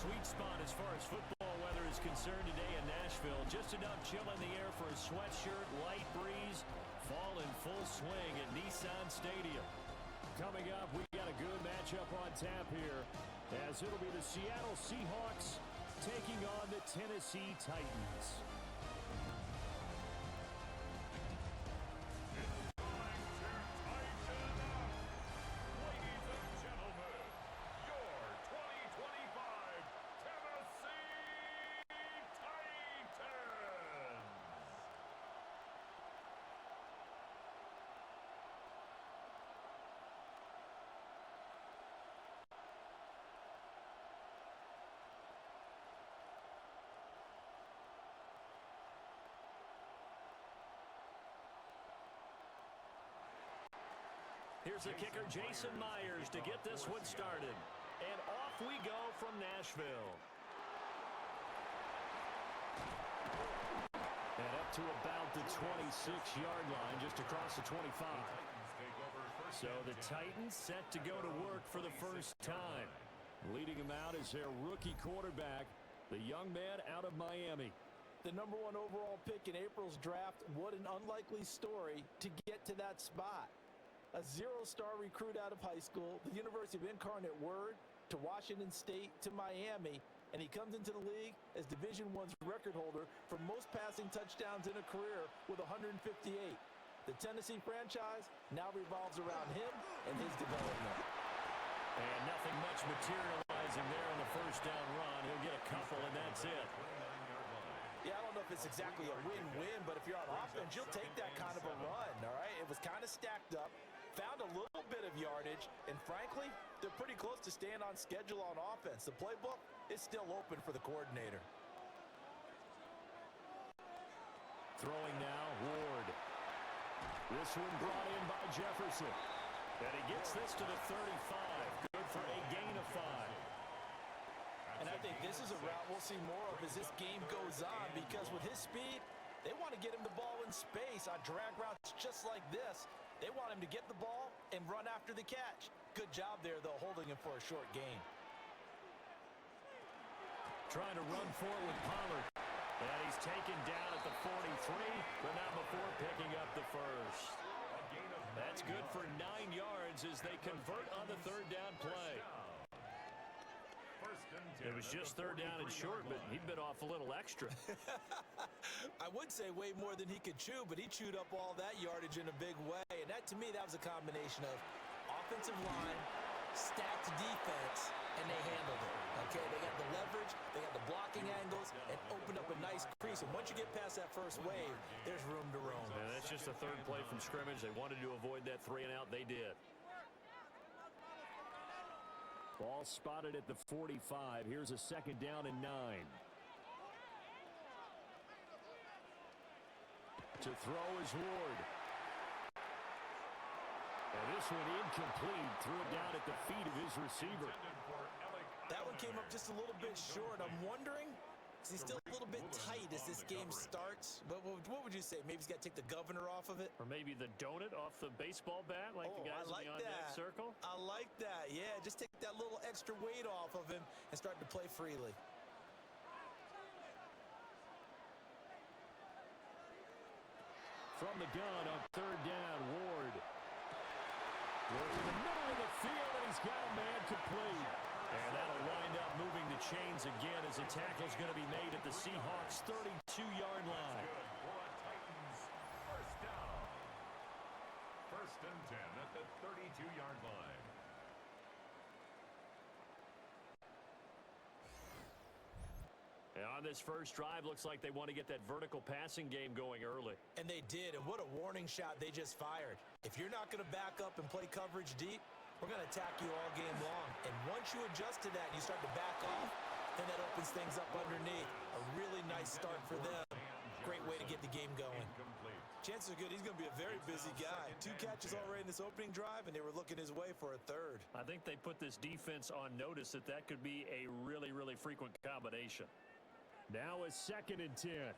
sweet spot as far as football weather is concerned today in Nashville. Just enough chill in the air for a sweatshirt, light breeze, fall in full swing at Nissan Stadium. Coming up, we got a good matchup on tap here, as it'll be the Seattle Seahawks taking on the Tennessee Titans. Here's the kicker, Jason Myers, to get this one started. And off we go from Nashville. And up to about the 26-yard line, just across the 25. So the Titans set to go to work for the first time. Leading them out is their rookie quarterback, the young man out of Miami. The #1 overall pick in April's draft. What an unlikely story to get to that spot. A zero-star recruit out of high school, the University of Incarnate Word, to Washington State, to Miami, and he comes into the league as Division I's record holder for most passing touchdowns in a career with 158. The Tennessee franchise now revolves around him and his development. And nothing much materializing there on the first down run. He'll get a couple, and that's it. Yeah, I don't know if it's exactly a win-win, but if you're on offense, you'll take that kind of a run, all right? It was kind of stacked up, found a little bit of yardage, and frankly, they're pretty close to staying on schedule on offense. The playbook is still open for the coordinator. Throwing now, Ward. This one brought in by Jefferson. And he gets this to the 35. Good for a gain of 5. And I think this is a route we'll see more of as this game goes on, because with his speed, they want to get him the ball in space on drag routes just like this. They want him to get the ball and run after the catch. Good job there, though, holding him for a short gain. Trying to run for it with Pollard. And he's taken down at the 43, but not before picking up the first. That's good for 9 yards as they convert on the third down play. It was just third down and short, but he'd been off a little extra. I would say way more than he could chew, but he chewed up all that yardage in a big way. And that, to me, that was a combination of offensive line, stacked defense, and they handled it. Okay, they got the leverage, they got the blocking angles, and opened up a nice crease. And once you get past that first wave, there's room to roam. Yeah, that's just a third play from scrimmage. They wanted to avoid that 3-and-out. They did. Ball spotted at the 45. Here's a second down and 9. To throw is Ward. And this one incomplete. Threw it down at the feet of his receiver. That one came up just a little bit short. I'm wondering, is he still a little bit tight as this game starts? But what would you say? Maybe he's got to take the governor off of it? Or maybe the donut off the baseball bat, like the guys in the on-deck circle? I like that. Yeah, just take that little extra weight off of him and start to play freely. From the gun on third down, Ward. Ward to the middle of the field, and he's got a man complete. And that'll wind up moving the chains again as the tackle's going to be made at the Seahawks' 32-yard line. First down. First and 10 at the 32-yard line. And on this first drive, looks like they want to get that vertical passing game going early. And they did, and what a warning shot they just fired. If you're not going to back up and play coverage deep, we're going to attack you all game long. And once you adjust to that and you start to back off, then that opens things up underneath. A really nice start for them. Great way to get the game going. Chances are good he's going to be a very busy guy. 2 catches already in this opening drive, and they were looking his way for a third. I think they put this defense on notice that that could be a really, really frequent combination. Now a second and 10.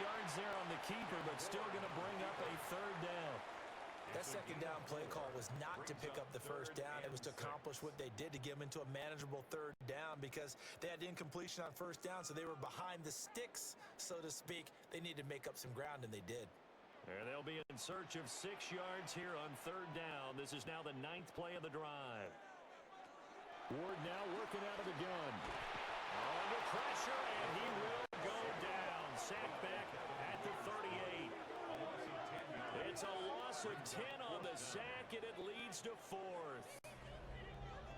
yards there on the keeper, but still going to bring up a third down. That second down play call was not to pick up the first down. It was to accomplish what they did, to get them into a manageable third down, because they had incompletion on first down, so they were behind the sticks, so to speak. They needed to make up some ground, and they did. And they'll be in search of 6 yards here on third down. This is now the 9th play of the drive. Ward now working out of the gun. Under pressure, and he will go down. Sacked back at the 38. It's a loss of 10 on the sack, and it leads to 4th.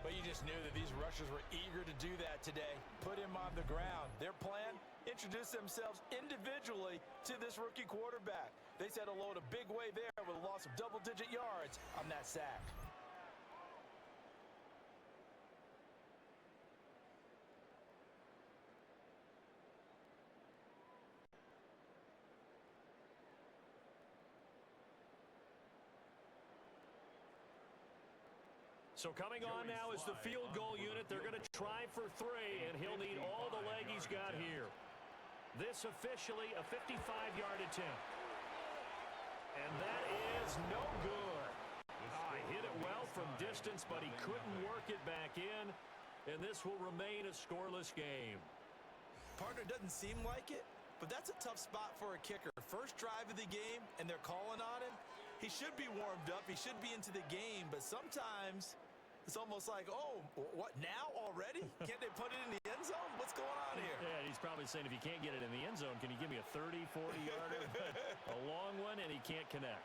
But you just knew that these rushers were eager to do that today. Put him on the ground. Their plan, introduce themselves individually to this rookie quarterback. They said hello in a big way there with a loss of double-digit yards on that sack. So coming on now is the field goal unit. They're going to try for 3, and he'll need all the leg he's got here. This officially a 55-yard attempt. And that is no good. He hit it well from distance, but he couldn't work it back in, and this will remain a scoreless game. Partner, doesn't seem like it, but that's a tough spot for a kicker. First drive of the game, and they're calling on him. He should be warmed up. He should be into the game, but sometimes it's almost like, oh, what, now already? Can't they put it in the end zone? What's going on here? Yeah, he's probably saying, if you can't get it in the end zone, can you give me a 30, 40-yarder? A long one, and he can't connect.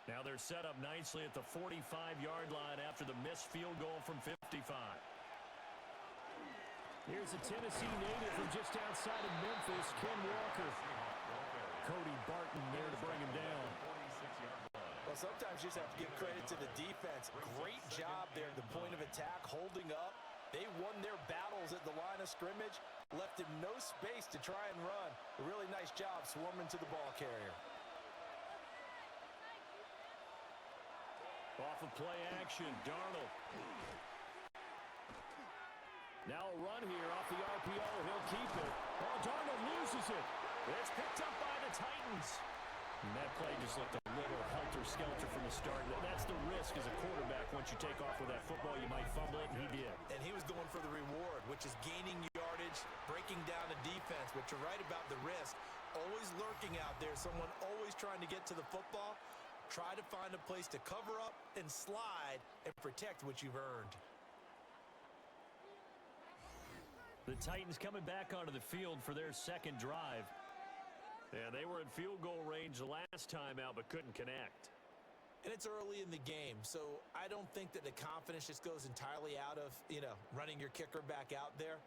Now they're set up nicely at the 45-yard line after the missed field goal from 55. Here's a Tennessee native from just outside of Memphis, Ken Walker. Cody Barton there to bring him down. Well, sometimes you just have to give credit to the defense. Great job there at the point of attack, holding up. They won their battles at the line of scrimmage, left him no space to try and run. A really nice job swarming to the ball carrier. Off of play action, Darnold. Now a run here off the RPO. He'll keep it. Oh, Darnold loses it. It's picked up by the Titans. And that play just looked a little helter-skelter from the start. That's the risk as a quarterback. Once you take off with that football, you might fumble it, and he did. And he was going for the reward, which is gaining yardage, breaking down a defense. But you're right about the risk. Always lurking out there, someone always trying to get to the football. Try to find a place to cover up and slide and protect what you've earned. The Titans coming back onto the field for their second drive. Yeah, they were in field goal range the last time out, but couldn't connect. And it's early in the game, so I don't think that the confidence just goes entirely out of, running your kicker back out there.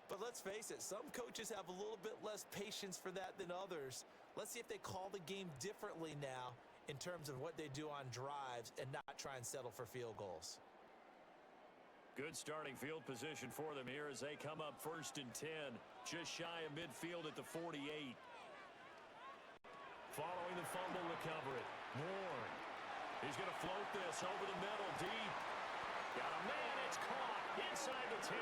But let's face it, some coaches have a little bit less patience for that than others. Let's see if they call the game differently now in terms of what they do on drives and not try and settle for field goals. Good starting field position for them here as they come up 1st and 10, just shy of midfield at the 48. Following the fumble recovery, Moore. He's going to float this over the middle, deep. Got a man, it's caught inside the 10.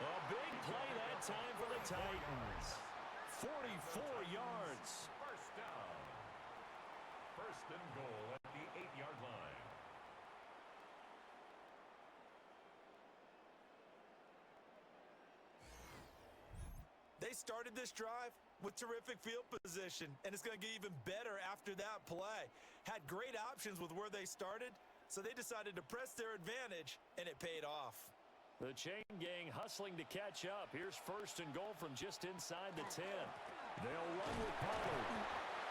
A big play that time for the Titans. 44 yards. First down. First and goal at the 8-yard line. They started this drive with terrific field position, and it's going to get even better after that play. Had great options with where they started, so they decided to press their advantage, and it paid off. The chain gang hustling to catch up. Here's 1st and goal from just inside the 10. They'll run with Pollard.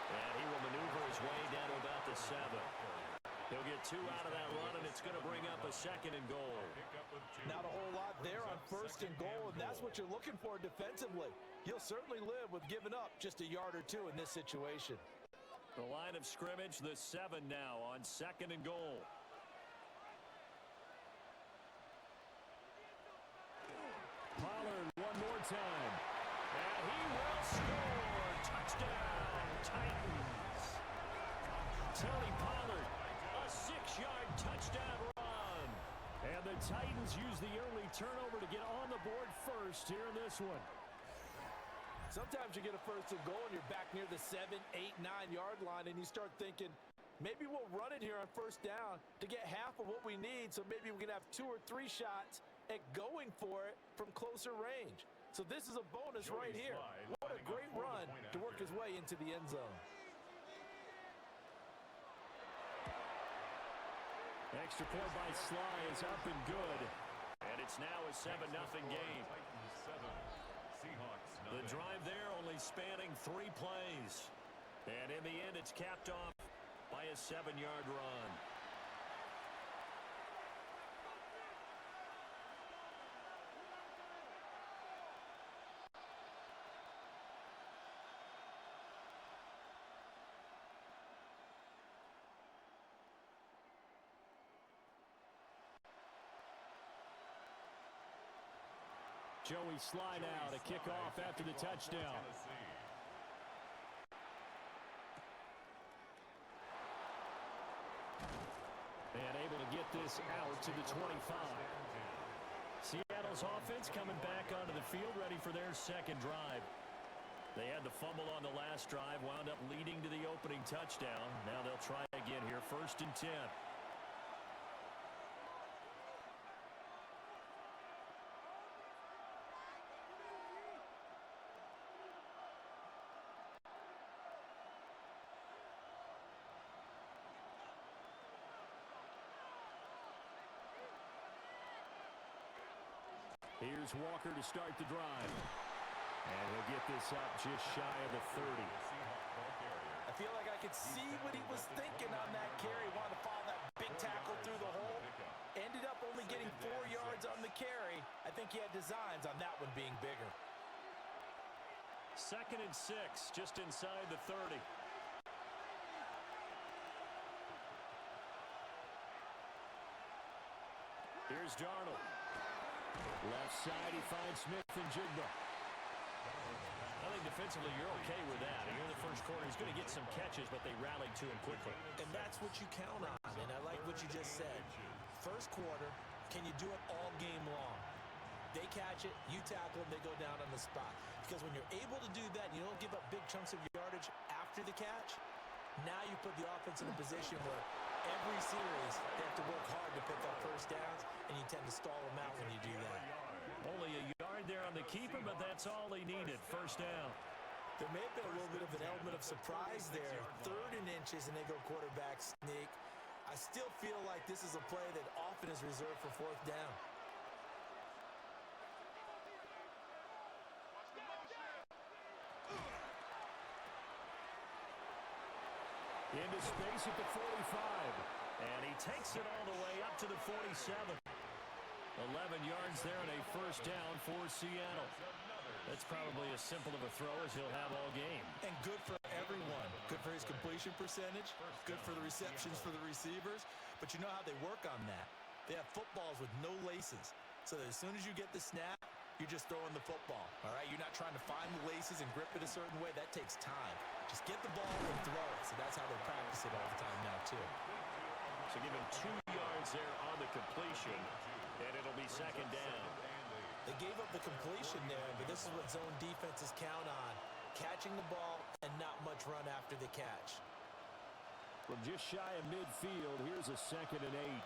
And he will maneuver his way down to about the 7. He'll get 2 out of that run, and it's going to bring up a 2nd and goal. Not a whole lot there on 1st and goal, and that's what you're looking for defensively. You'll certainly live with giving up just a yard or 2 in this situation. The line of scrimmage, the 7 now on 2nd and goal. Pollard one more time. And he will score. Touchdown, Titans. Tony Pollard, a 6-yard touchdown run. And the Titans use the early turnover to get on the board first here in this one. Sometimes you get a first and goal and you're back near the 7, 8, 9-yard line, and you start thinking, maybe we'll run it here on first down to get half of what we need, so maybe we can have 2 or 3 shots at going for it from closer range. So this is a bonus right here. What a great run to work his way into the end zone. Extra point by Sly is up and good. And it's now a 7-0 game. The drive there only spanning 3 plays. And in the end, it's capped off by a 7-yard run. Joey Sly now to kick off after the touchdown. And able to get this out to the 25. Seattle's offense coming back onto the field, ready for their second drive. They had the fumble on the last drive, wound up leading to the opening touchdown. Now they'll try again here, 1st and 10. Here's Walker to start the drive. And he'll get this up just shy of the 30. I feel like I could see what he was thinking on that carry. Wanted to follow that big tackle through the hole. Ended up only getting 4 yards on the carry. I think he had designs on that one being bigger. 2nd and 6, just inside the 30. Here's Darnold. Left side, he finds Smith and Gxlden. I think defensively you're okay with that. Here in the first quarter, he's going to get some catches, but they rallied to him quickly. And that's what you count on, and I like what you just said. First quarter, can you do it all game long? They catch it, you tackle them, they go down on the spot. Because when you're able to do that, you don't give up big chunks of yardage after the catch, now you put the offense in a position where every series they have to work hard to pick up first downs, and you tend to stall them out when you do that. Only a yard there on the keeper, but that's all he needed. First down. There may have been a little bit of an element of surprise there. 3rd and inches, and they go quarterback sneak. I still feel like this is a play that often is reserved for 4th down. Into space at the 45. And he takes it all the way up to the 47. 11 yards there and a first down for Seattle. That's probably as simple of a throw as he'll have all game. And good for everyone. Good for his completion percentage. Good for the receptions for the receivers. But you know how they work on that. They have footballs with no laces. So that as soon as you get the snap, you're just throwing the football. All right? You're not trying to find the laces and grip it a certain way. That takes time. Just get the ball and throw it. So that's how they practice it all the time now, too. So give him 2 yards there on the completion, and it'll be second down. They gave up the completion there, but this is what zone defenses count on. Catching the ball and not much run after the catch. From just shy of midfield, here's a 2nd and 8.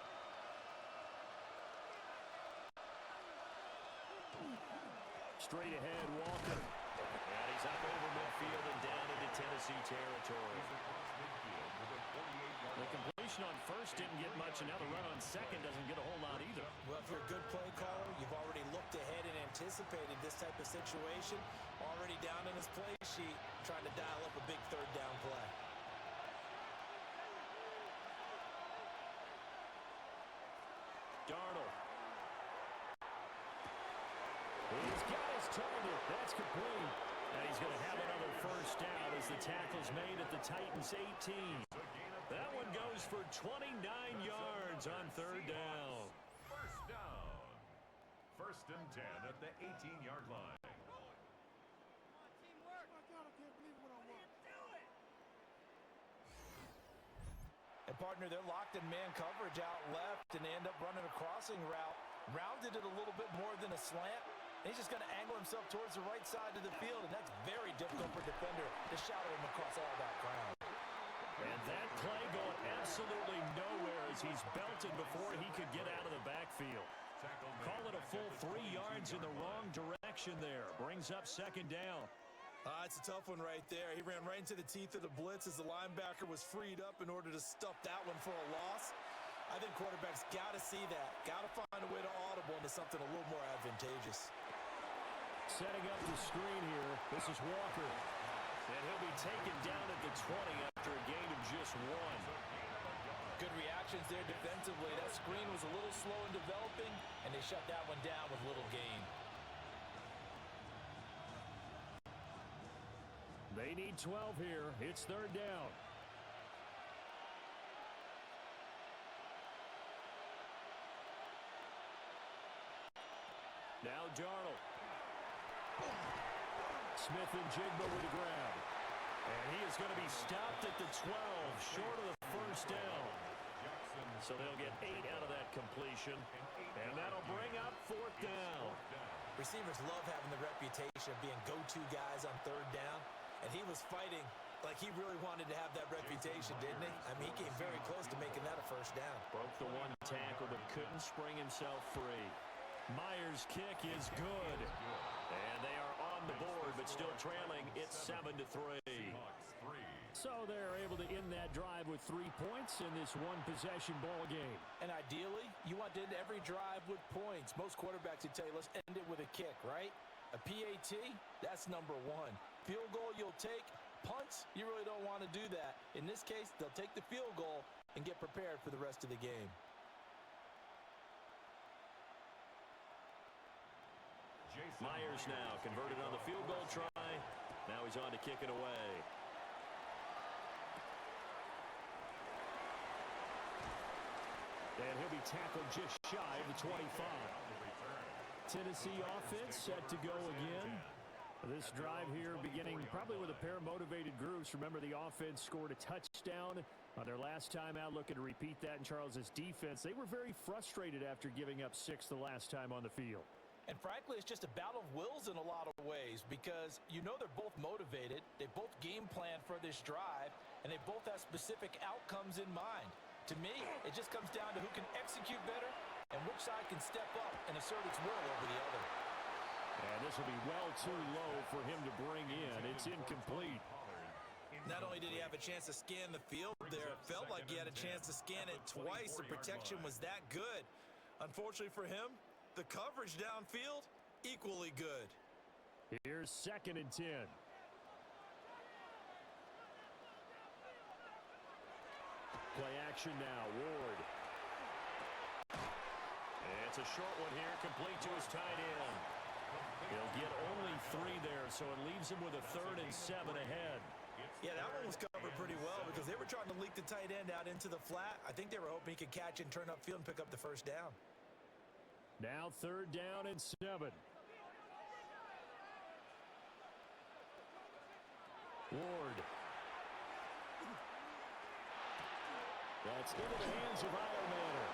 Straight ahead, Walker. And he's up over midfield and down into Tennessee territory. The completion on first didn't get much, and now the run on second doesn't get a whole lot either. Well, if you're a good play caller, you've already looked ahead and anticipated this type of situation. Already down in his play sheet, trying to dial up a big 3rd down play. Darnold. He's got his target. That's complete. And he's going to have another first down as the tackle's made at the Titans' 18. That one goes for 29 yards on 3rd down. First down. 1st and 10 at the 18-yard line. And partner. They're locked in man coverage out left, and they end up running a crossing route. Rounded it a little bit more than a slant. And he's just going to angle himself towards the right side of the field, and that's very difficult for a defender to shadow him across all that ground. And that play going absolutely nowhere as he's belted before he could get out of the backfield. Call it a full 3 yards in the wrong direction there. Brings up second down. It's a tough one right there. He ran right into the teeth of the blitz as the linebacker was freed up in order to stuff that one for a loss. I think quarterbacks got to see that. Got to find a way to audible into something a little more advantageous. Setting up the screen here. This is Walker. And he'll be taken down at the 20 after a gain of just 1. Good reactions there defensively. That screen was a little slow in developing, and they shut that one down with little gain. They need 12 here. It's third down. Now Darnold. Smith and Jigba with a grab. And he is going to be stopped at the 12, short of the first down. So they'll get 8 out of that completion. And that'll bring up fourth down. Receivers love having the reputation of being go-to guys on third down. And he was fighting like he really wanted to have that reputation, didn't he? I mean, he came very close to making that a first down. Broke the one tackle, but couldn't spring himself free. Myers' kick is good. And they are on the board, but still trailing. It's 7-3. So they're able to end that drive with 3 points in this one-possession ball game. And ideally, you want to end every drive with points. Most quarterbacks would tell you, let's end it with a kick, right? A PAT, that's number 1. Field goal you'll take. Punts, you really don't want to do that. In this case, they'll take the field goal and get prepared for the rest of the game. Myers now converted on the field goal try. Now he's on to kick it away. And he'll be tackled just shy of the 25. Tennessee offense set to go again. This drive here beginning probably with a pair of motivated groups. Remember, the offense scored a touchdown on their last time out. Looking to repeat that in Charles's defense. They were very frustrated after giving up 6 the last time on the field. And frankly, it's just a battle of wills in a lot of ways because you know they're both motivated. They both game plan for this drive, and they both have specific outcomes in mind. To me, it just comes down to who can execute better and which side can step up and assert its will over the other. And this will be well too low for him to bring in. It's incomplete. Not only did he have a chance to scan the field there, it felt like he had a chance to scan it twice. The protection was that good. Unfortunately for him, the coverage downfield, equally good. Here's 2nd and 10. Play action now, Ward. And it's a short one here, complete to his tight end. He'll get only 3 there, so it leaves him with a 3rd and 7 ahead. Yeah, that one was covered pretty well because they were trying to leak the tight end out into the flat. I think they were hoping he could catch and turn upfield and pick up the first down. Now 3rd down and 7. Ward. That's into the hands of Ironman.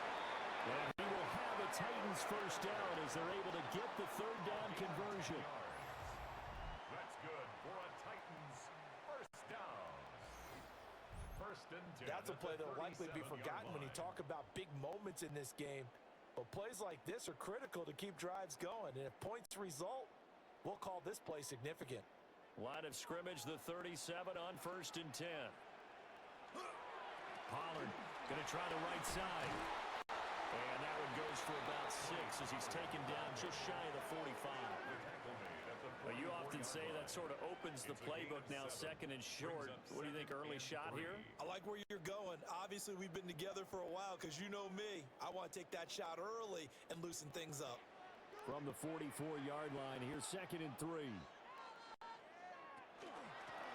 And he will have the Titans first down as they're able to get the 3rd down conversion. That's good for a Titans first down. 1st and 10. That's a play that will likely be forgotten when you talk about big moments in this game. But plays like this are critical to keep drives going. And if points result, we'll call this play significant. Line of scrimmage, the 37 on 1st and 10. Pollard going to try the right side. And that one goes for about 6 as he's taken down just shy of the 45. Well, you often say that sort of opens the playbook now, 2nd and short. What do you think, early shot here? I like where you're going. Obviously, we've been together for a while because you know me. I want to take that shot early and loosen things up. From the 44-yard line, here's 2nd and 3.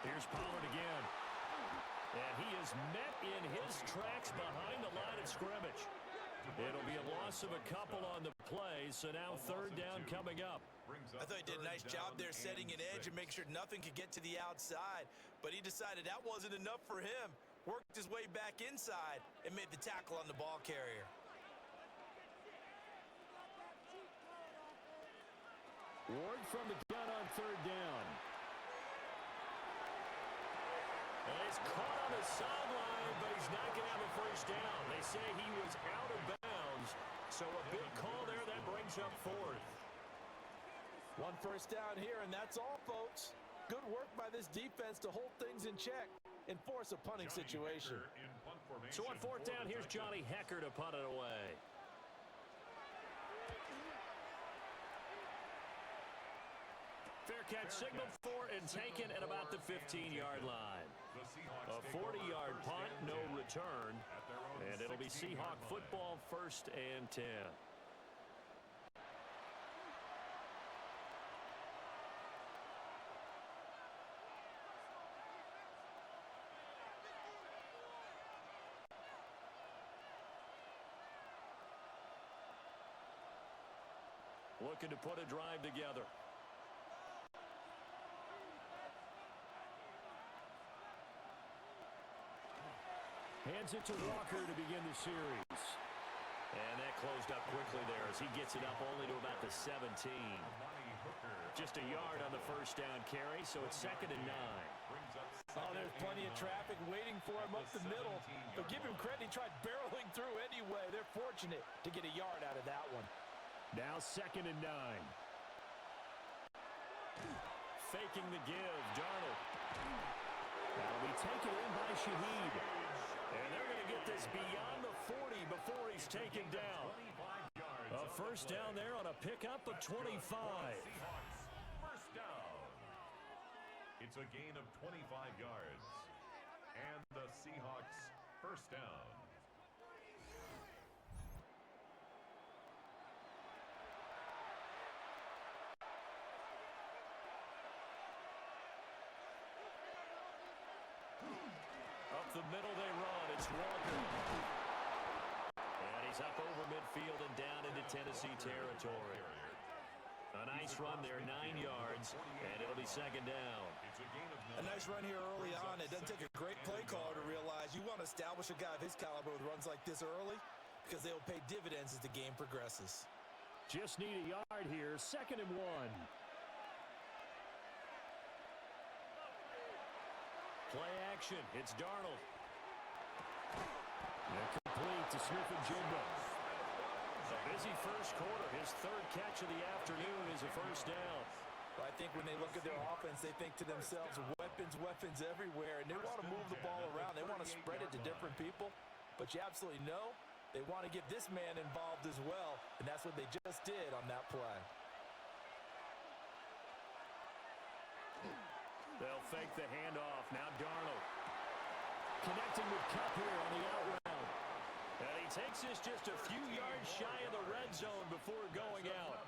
Here's Pollard again. And he is met in his tracks behind the line of scrimmage. It'll be a loss of a couple on the play, so now 3rd down coming up. I thought he did a nice job there setting an edge and making sure nothing could get to the outside, but he decided that wasn't enough for him. worked his way back inside, and made the tackle on the ball carrier. Ward from the gun on third down. And he's caught on the sideline, but he's not going to have a first down. They say he was out of bounds, so a big call there. That brings up fourth. One first down here, and that's all, folks. Good work by this defense to hold things in check and force a punting situation. So on fourth down, here's Johnny Hecker to punt it away. Fair catch signaled for and taken at about the 15-yard line. A 40-yard punt, no return, and it'll be Seahawk football, 1st and 10. Looking to put a drive together. Hands it to Walker to begin the series. And that closed up quickly there as he gets it up only to about the 17. Just a yard on the first down carry, so it's 2nd and 9. Oh, there's plenty of traffic waiting for him up the middle. But give him credit, he tried barreling through anyway. They're fortunate to get a yard out of that one. Now 2nd and 9. Faking the give, Darnold. That'll be taken in by Shaheed. And they're going to get this beyond the 40 before he's taken down. A first down there on a pickup of 25. First down. It's a gain of 25 yards. And the Seahawks first down. Up the middle they run. It's Walker. And he's up over midfield and down into Tennessee territory. A nice run there, 9 yards, and it'll be 2nd down. A nice run here early on. It doesn't take a great play caller to realize you want to establish a guy of his caliber with runs like this early because they will pay dividends as the game progresses. Just need a yard here. 2nd and 1. Play action. It's Darnold. Complete to Smith-Njigba. A busy first quarter. His 3rd catch of the afternoon is a first down. But I think when they look at their offense, they think to themselves, weapons everywhere, and they want to move the ball around. They want to spread it to different people, but you absolutely know they want to get this man involved as well, and that's what they just did on that play. They'll fake the handoff. Now Darnold. Connecting with Kupp here on the out route. And he takes this just a few yards shy of the red zone before going out.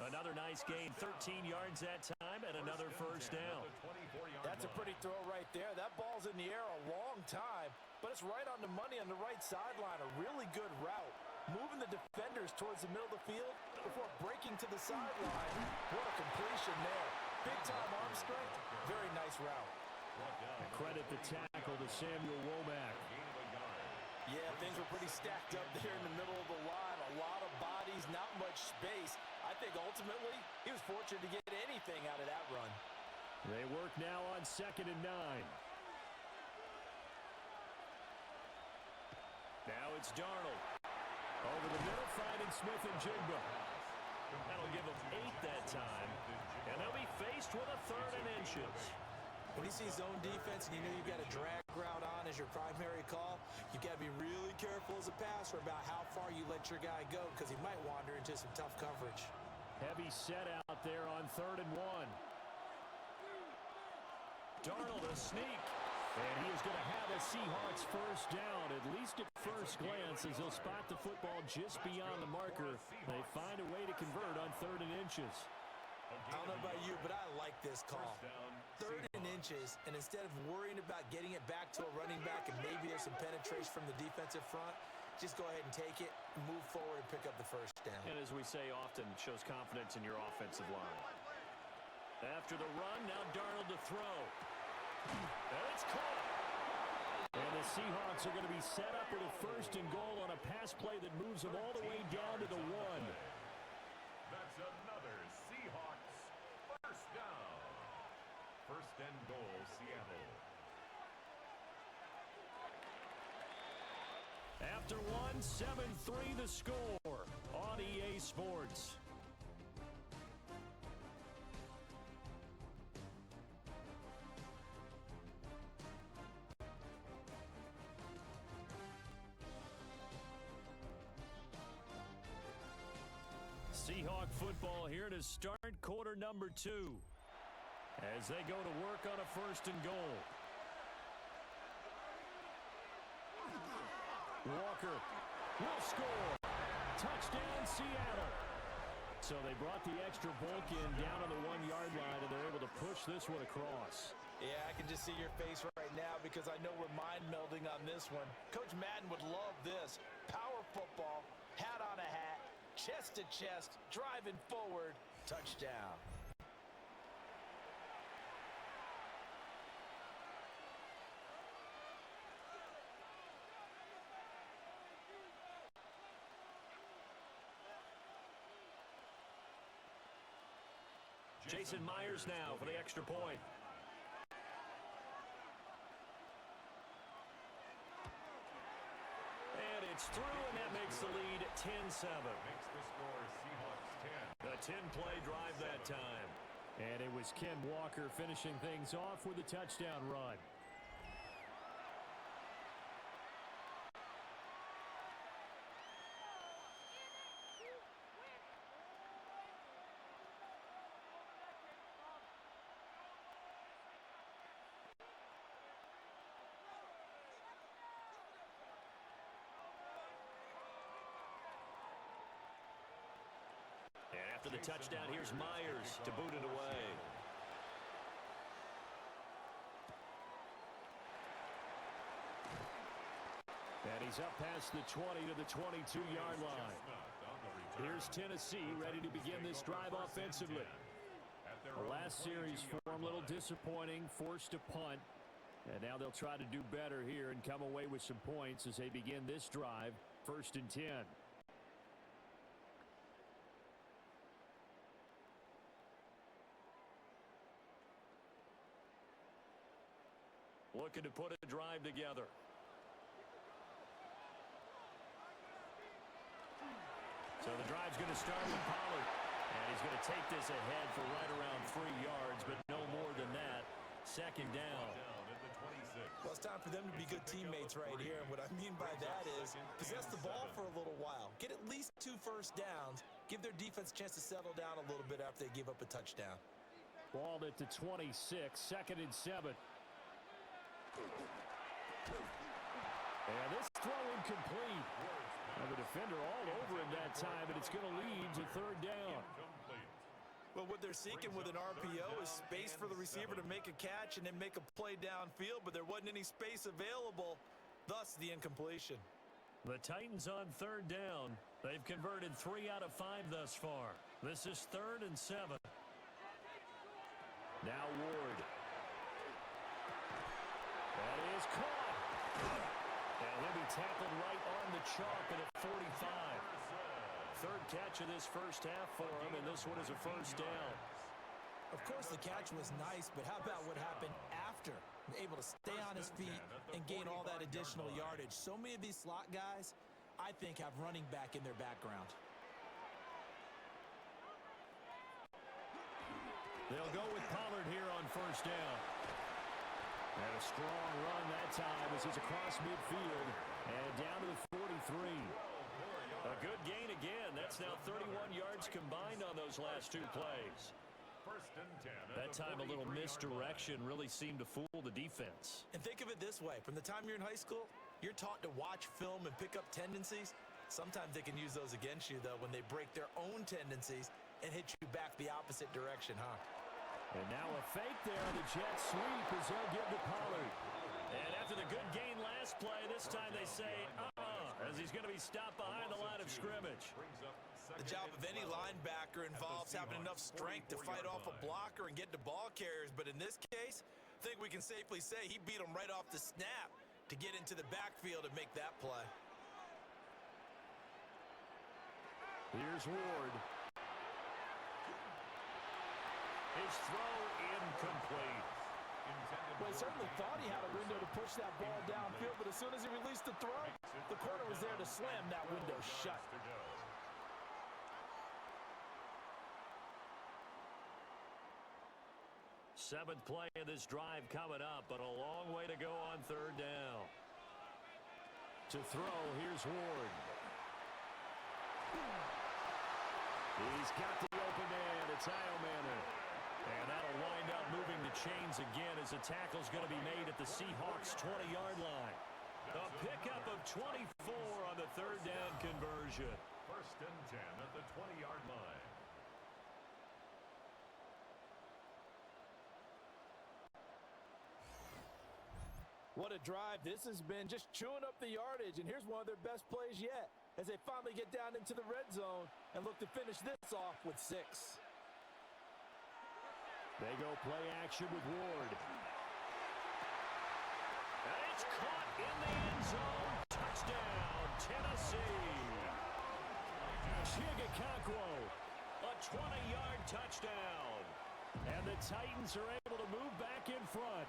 Another nice gain, 13 yards that time, and another first down. That's a pretty throw right there. That ball's in the air a long time, but it's right on the money on the right sideline. A really good route. Moving the defenders towards the middle of the field before breaking to the sideline. What a completion there. Big-time arm strength. Very nice route. Credit the tackle to Samuel Womack. Yeah, things were pretty stacked up there in the middle of the line. A lot of bodies, not much space. I think ultimately he was fortunate to get anything out of that run. They work now on 2nd and 9. Now it's Darnold. Over the middle, finding Smith-Njigba. That'll give them 8 that time. And they'll be faced with a 3rd and inches. When you see zone defense and you know you've got a drag route on as your primary call, you've got to be really careful as a passer about how far you let your guy go because he might wander into some tough coverage. Heavy set out there on 3rd and 1. Darnold a sneak. And he is going to have a Seahawks first down, at least at first glance, as he'll spot the football just beyond the marker. They find a way to convert on 3rd and inches. I don't know about you, but I like this call. 3rd and inches, and instead of worrying about getting it back to a running back and maybe there's some penetration from the defensive front, just go ahead and take it, move forward, and pick up the first down. And as we say often, shows confidence in your offensive line. After the run, now Darnold to throw. And it's caught. Seahawks are going to be set up with a 1st and goal on a pass play that moves them all the way down to the 1. That's another Seahawks first down. 1st and goal, Seattle. After 1, 7-3 the score on EA Sports. Seahawk football here to start quarter number 2 as they go to work on a 1st and goal. Walker will score. Touchdown, Seattle. So they brought the extra bulk in down on the 1-yard line, and they're able to push this one across. Yeah, I can just see your face right now because I know we're mind melding on this one. Coach Madden would love this. Power football, hat on a hat, chest to chest, driving forward, touchdown. Jason Myers now for the extra point. And it's through, and that makes the lead 10-7. Makes the score Seahawks 10. A 10-play drive that time. And it was Ken Walker finishing things off with a touchdown run. And after the touchdown, here's Myers to boot it away. And he's up past the 20 to the 22-yard line. Here's Tennessee ready to begin this drive offensively. The last series for them, a little disappointing, forced to punt. And now they'll try to do better here and come away with some points as they begin this drive, 1st and 10. Looking to put a drive together. So the drive's going to start with Pollard. And he's going to take this ahead for right around 3 yards, but no more than that. 2nd down. Well, it's time for them to be good teammates right here. And what I mean by that is possess the ball for a little while. Get at least 2 first downs. Give their defense a chance to settle down a little bit after they give up a touchdown. Ball at the 26, 2nd and 7. And this throw incomplete. And the defender all over him that time, and it's going to lead to 3rd down. Well, what they're seeking with an RPO is space for the receiver to make a catch and then make a play downfield, but there wasn't any space available, thus the incompletion. The Titans on 3rd down. They've converted 3 out of 5 thus far. This is 3rd and 7. Now Ward. That is caught. And he'll be tackled right on the chalk at a 45. 3rd catch of this first half for him, and this one is a 1st down. Of course, the catch was nice, but how about what happened after? Able to stay on his feet and gain all that additional yardage. So many of these slot guys, I think, have running back in their background. They'll go with Pollard here on 1st down. And a strong run that time as he's across midfield and down to the 43. A good gain again. That's now 31 yards combined on those last 2 plays. 1st and 10. That time a little misdirection really seemed to fool the defense. And think of it this way. From the time you're in high school, you're taught to watch film and pick up tendencies. Sometimes they can use those against you, though, when they break their own tendencies and hit you back the opposite direction, huh? And now a fake there on the jet sweep as they'll give to Pollard. And after the good gain last play, this time they say, as he's going to be stopped behind the line of scrimmage. The job of any linebacker involves having enough strength to fight off a blocker and get to ball carriers. But in this case, I think we can safely say he beat him right off the snap. to get into the backfield and make that play. Here's Ward. His throw incomplete. Well, he certainly thought he had a window to push that ball downfield, but as soon as he released the throw, the corner was there to slam that window shut. Seventh play of this drive coming up, but a long way to go on third down. To throw, here's Ward. He's got the open man. It's Iomanner. And that'll wind up moving the chains again as the tackle's going to be made at the Seahawks' 20-yard line. A pickup of 24 on the third down conversion. First and 10 at the 20-yard line. What a drive this has been, just chewing up the yardage, and here's one of their best plays yet as they finally get down into the red zone and look to finish this off with 6. They go play action with Ward. And it's caught in the end zone. Touchdown, Tennessee. Chigakakwo, a 20-yard touchdown. And the Titans are able to move back in front.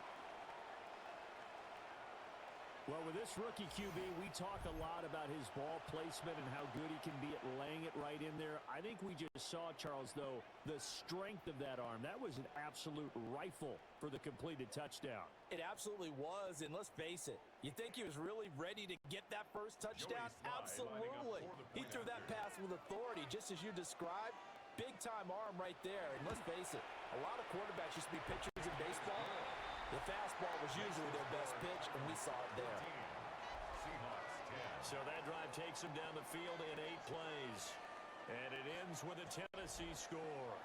Well, with this rookie QB, we talk a lot about his ball placement and how good he can be at laying it right in there. I think we just saw, Charles, though, the strength of that arm. That was an absolute rifle for the completed touchdown. It absolutely was, and let's face it, you think he was really ready to get that first touchdown? Absolutely. He threw that pass with authority, just as you described. Big-time arm right there, and let's face it, a lot of quarterbacks used to be pitchers in baseball. The fastball was usually their best pitch, and we saw it there. So that drive takes him down the field in 8 plays. And it ends with a Tennessee score.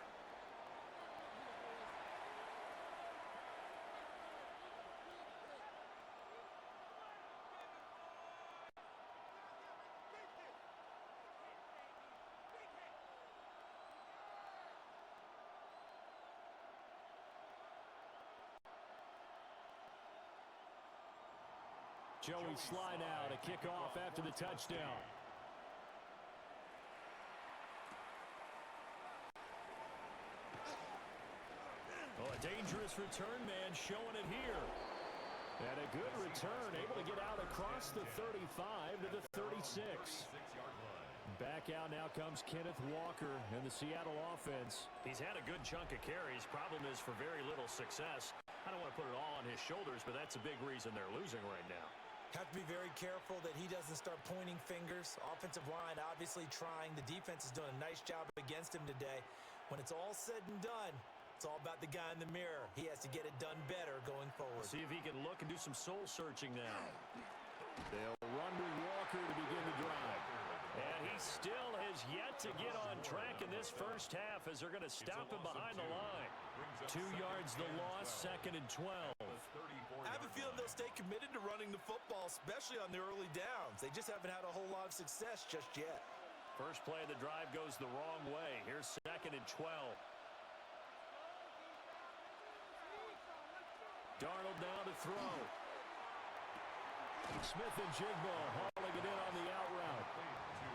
Joey slide out, a kickoff after the touchdown. Oh, a dangerous return man showing it here. And a good return, able to get out across the 35 to the 36. Back out now comes Kenneth Walker and the Seattle offense. He's had a good chunk of carries. Problem is for very little success. I don't want to put it all on his shoulders, but that's a big reason they're losing right now. Have to be very careful that he doesn't start pointing fingers. Offensive line obviously trying. The defense has done a nice job against him today. When it's all said and done, it's all about the guy in the mirror. He has to get it done better going forward. See if he can look and do some soul searching now. They'll run with Walker to begin the drive. And he still has yet to get on track in this first half as they're going to stop him behind the line. 2 yards the loss, 2nd and 12. I have a feeling they'll stay committed to running the football, especially on the early downs. They just haven't had a whole lot of success just yet. First play of the drive goes the wrong way. Here's 2nd and 12. Darnold now to throw. Smith and Jigbo hauling it in on the out route.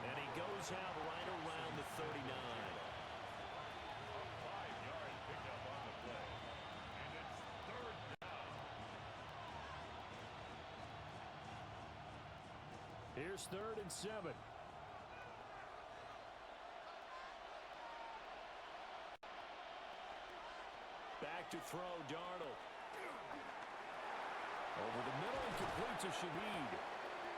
And he goes out right around the 39. Here's 3rd and 7. Back to throw, Darnold. Over the middle and complete to Shaheed.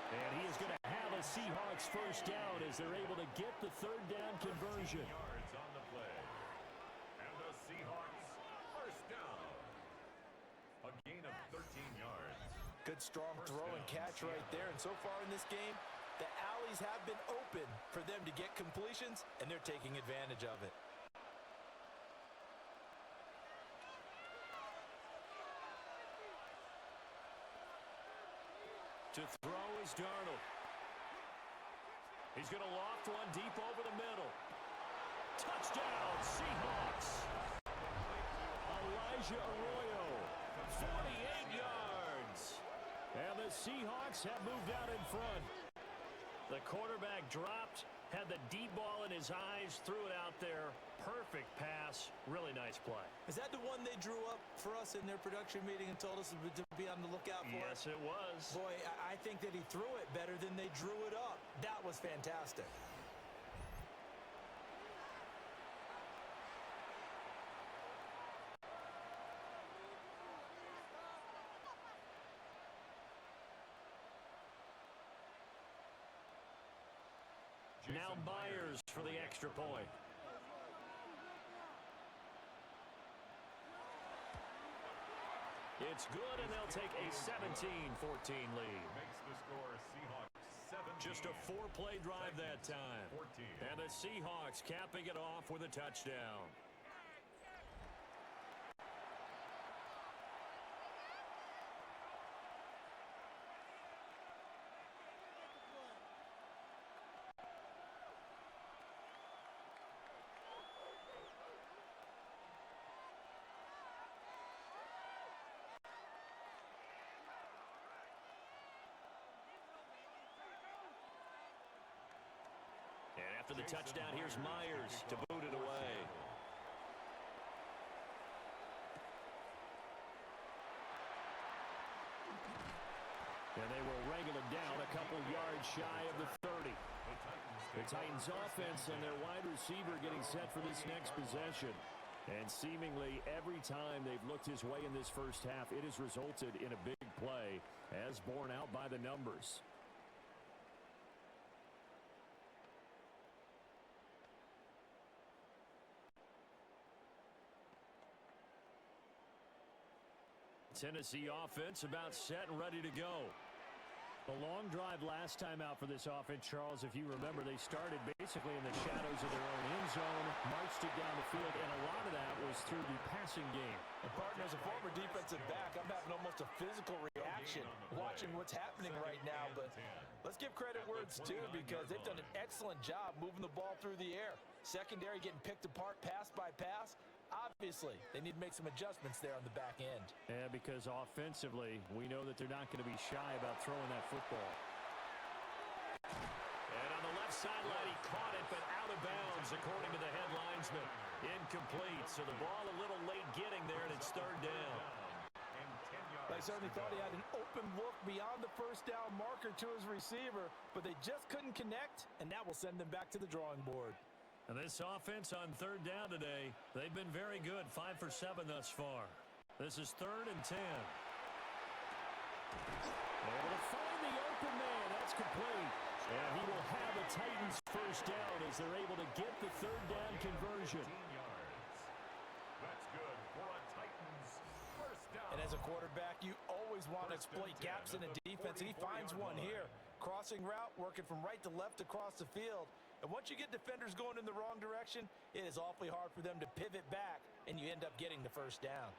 And he is going to have a Seahawks first down as they're able to get the 3rd down conversion. Yards on the play. And the Seahawks first down. A gain of 13 yards. Good strong throw and catch right there. And so far in this game, the alleys have been open for them to get completions, and they're taking advantage of it. To throw is Darnold. He's going to loft one deep over the middle. Touchdown, Seahawks. Elijah Arroyo, 48 yards. And the Seahawks have moved out in front. The quarterback dropped, had the deep ball in his eyes, threw it out there. Perfect pass. Really nice play. Is that the one they drew up for us in their production meeting and told us to be on the lookout for? Yes, it was. Boy, I think that he threw it better than they drew it up. That was fantastic. Now Myers for the extra point. It's good, and they'll take a 17-14 lead. Makes the score Seahawks 17. Just a 4-play drive that time. 14. And the Seahawks capping it off with a touchdown. And after the touchdown, here's Myers to boot it away. And they will wrangle it down a couple yards shy of the 30. The Titans offense and their wide receiver getting set for this next possession. And seemingly every time they've looked his way in this first half, it has resulted in a big play, as borne out by the numbers. Tennessee offense about set and ready to go. A long drive last time out for this offense, Charles. If you remember, they started basically in the shadows of their own end zone, marched it down the field, and a lot of that was through the passing game. And partner, as a former defensive back, I'm having almost a physical reaction watching what's happening right now. But let's give credit where it's due, because they've done an excellent job moving the ball through the air. Secondary getting picked apart pass by pass. Obviously, they need to make some adjustments there on the back end. Yeah, because offensively, we know that they're not going to be shy about throwing that football. And on the left sideline, he caught it, but out of bounds, according to the head linesman. Incomplete, so the ball a little late getting there, and it's third down. I certainly thought he had an open look beyond the first down marker to his receiver, but they just couldn't connect, and that will send them back to the drawing board. And this offense on third down today, they've been very good, 5 for 7 thus far. This is 3rd and 10. Able to find the open man. That's complete. And he will have a Titans first down as they're able to get the third down conversion. That's good for a Titans first down. And as a quarterback, you always want to exploit gaps in a defense, and he finds one here. Crossing route, working from right to left across the field. And once you get defenders going in the wrong direction, it is awfully hard for them to pivot back, and you end up getting the first down.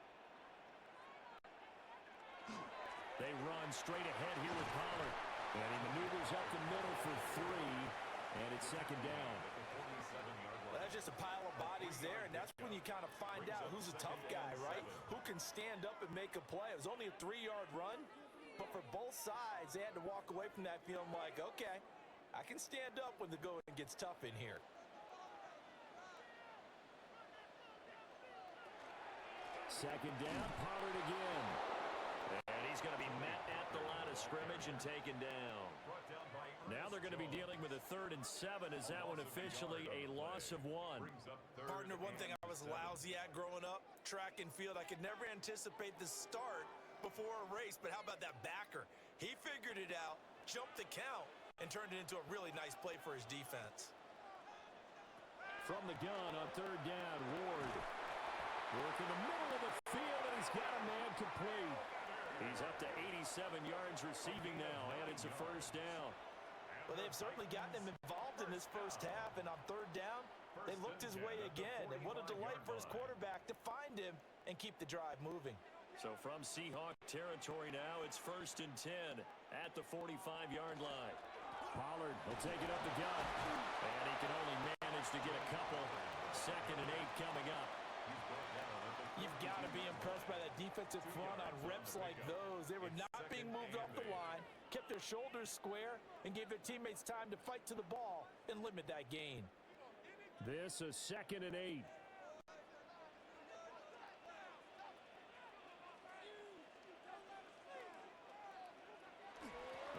They run straight ahead here with Pollard. And he maneuvers up the middle for 3, and it's second down. Well, that's just a pile of bodies there, and that's when you kind of find out who's a tough guy, right? Who can stand up and make a play. It was only a 3-yard run, but for both sides, they had to walk away from that feeling like, okay, I can stand up when the going gets tough in here. Second down, Pollard again. And he's going to be met at the line of scrimmage and taken down. Now they're going to be dealing with a 3rd and 7. Is that one officially a loss of 1? Partner, one thing I was lousy at growing up, track and field, I could never anticipate the start before a race, but how about that backer? He figured it out, jumped the count, and turned it into a really nice play for his defense. From the gun on 3rd down, Ward. Work in the middle of the field, and he's got a man complete. He's up to 87 yards receiving now, and it's a first down. Well, they've certainly gotten him involved in this first half, and on 3rd down, they looked his way again. And what a delight for his quarterback to find him and keep the drive moving. So from Seahawk territory now, it's 1st and 10 at the 45-yard line. Pollard will take it up the gut, and he can only manage to get a couple. 2nd and 8 coming up. You've got to be impressed by that defensive front on reps like those. They were not being moved off the line, kept their shoulders square, and gave their teammates time to fight to the ball and limit that gain. This is 2nd and 8.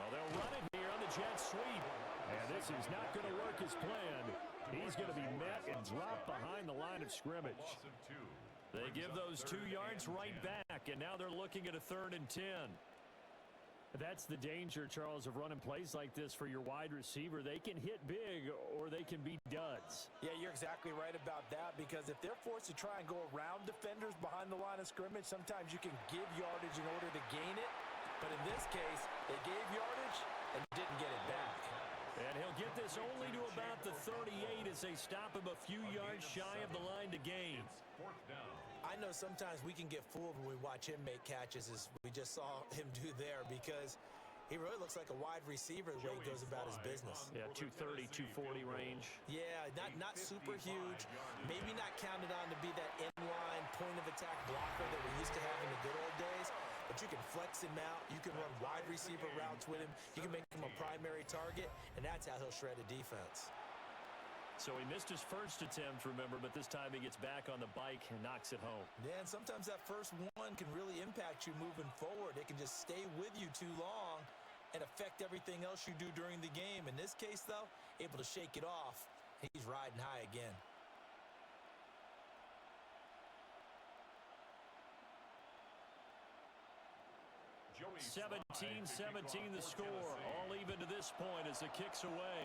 Well, they'll run it here on the jet sweep. And this is not going to work as planned. He's going to be met and dropped behind the line of scrimmage. They give those 2 yards right back, and now they're looking at a 3rd and 10. That's the danger, Charles, of running plays like this for your wide receiver. They can hit big or they can be duds. Yeah, you're exactly right about that, because if they're forced to try and go around defenders behind the line of scrimmage, sometimes you can give yardage in order to gain it. But in this case, they gave yardage and didn't get it back. And he'll get this only to about the 38 as they stop him a few yards shy of the line to gain. I know sometimes we can get fooled when we watch him make catches, as we just saw him do there, because he really looks like a wide receiver the way he goes about his business. Yeah, 230, 240 range. Yeah, not super huge. Maybe not counted on to be that in-line point-of-attack blocker that we used to have in the good old days. But you can flex him out. You can run wide receiver routes with him. You can make him a primary target, and that's how he'll shred a defense. So he missed his first attempt, remember, but this time he gets back on the bike and knocks it home. Yeah, and sometimes that first one can really impact you moving forward. It can just stay with you too long and affect everything else you do during the game. In this case, though, able to shake it off. He's riding high again. 17-17 the score. All even to this point as the kick's away.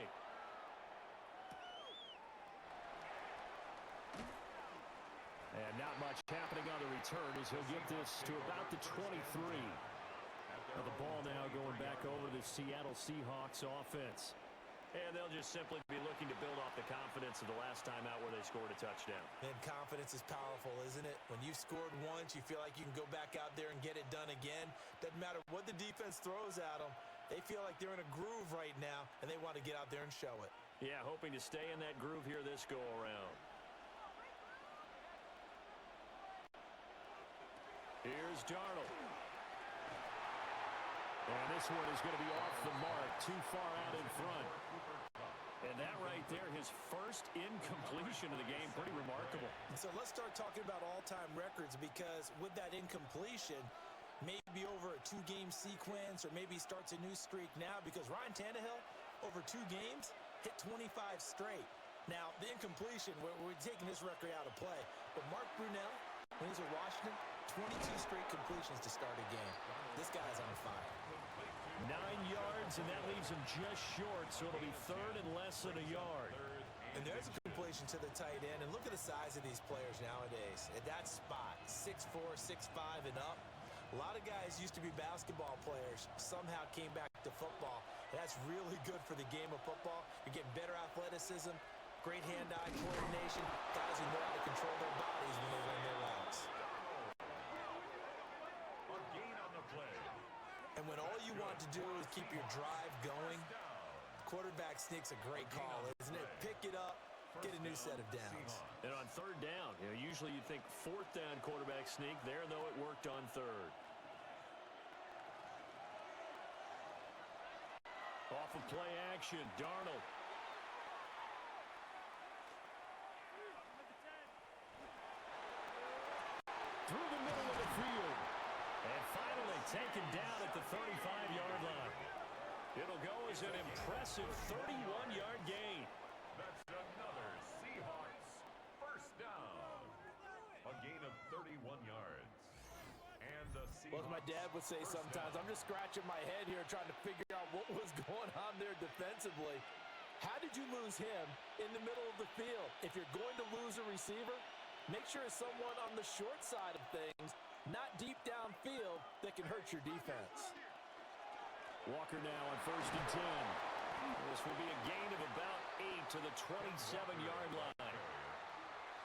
And not much happening on the return as he'll get this to about the 23. Now the ball now going back over to the Seattle Seahawks offense. And they'll just simply be looking to build off the confidence of the last time out where they scored a touchdown. And confidence is powerful, isn't it? When you've scored once, you feel like you can go back out there and get it done again. Doesn't matter what the defense throws at them. They feel like they're in a groove right now, and they want to get out there and show it. Yeah, hoping to stay in that groove here this go-around. Here's Darnold. And this one is going to be off the mark, too far out in front. And that right there, his first incompletion of the game, pretty remarkable. So let's start talking about all-time records, because with that incompletion, maybe over a 2-game sequence, or maybe starts a new streak now, because Ryan Tannehill, over 2 games, hit 25 straight. Now, the incompletion, we're taking this record out of play, but Mark Brunell, when he's with Washington, 22 straight completions to start a game. This guy's on fire. 9 yards, and that leaves him just short, so it'll be 3rd and less than a yard. And there's a completion to the tight end, and look at the size of these players nowadays. At that spot, 6'4", 6'5", and up. A lot of guys used to be basketball players, somehow came back to football. And that's really good for the game of football. You're getting better athleticism, great hand-eye coordination, guys who know how to control their bodies when they run their routes. A gain on the play. And when all you want to do is keep your drive going, quarterback sneak's a great call, isn't it? Pick it up, get a new set of downs. And on 3rd down, usually you'd think 4th down quarterback sneak. There, though, it worked on 3rd. Off of play action, Darnold. Through the middle of the field. And finally taken down at the 35-yard line. It'll go as an impressive 31-yard gain. That's another Seahawks first down. A gain of 31 yards. And the Seahawks. Well, as my dad would say sometimes, I'm just scratching my head here trying to figure out what was going on there defensively. How did you lose him in the middle of the field? If you're going to lose a receiver, make sure it's someone on the short side of things, not deep downfield, that can hurt your defense. Walker now on 1st and 10. This will be a gain of about 8 to the 27-yard line.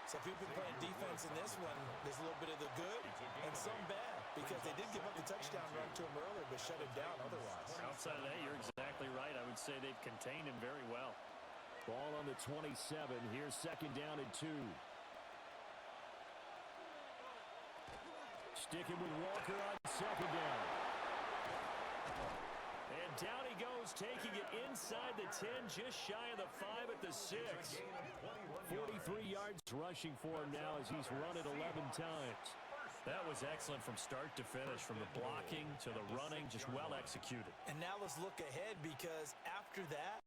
So if you've been playing defense in this one, there's a little bit of the good and some bad, because they did give up the touchdown run to him earlier, but shut him down otherwise. Outside of that, you're exactly right. I would say they've contained him very well. Ball on the 27. Here's 2nd down and 2. Sticking with Walker on second down. And down he goes, taking it inside the 10, just shy of the 5 at the 6. 43 yards rushing for him now as he's run it 11 times. That was excellent from start to finish, from the blocking to the running, just well executed. And now let's look ahead, because after that,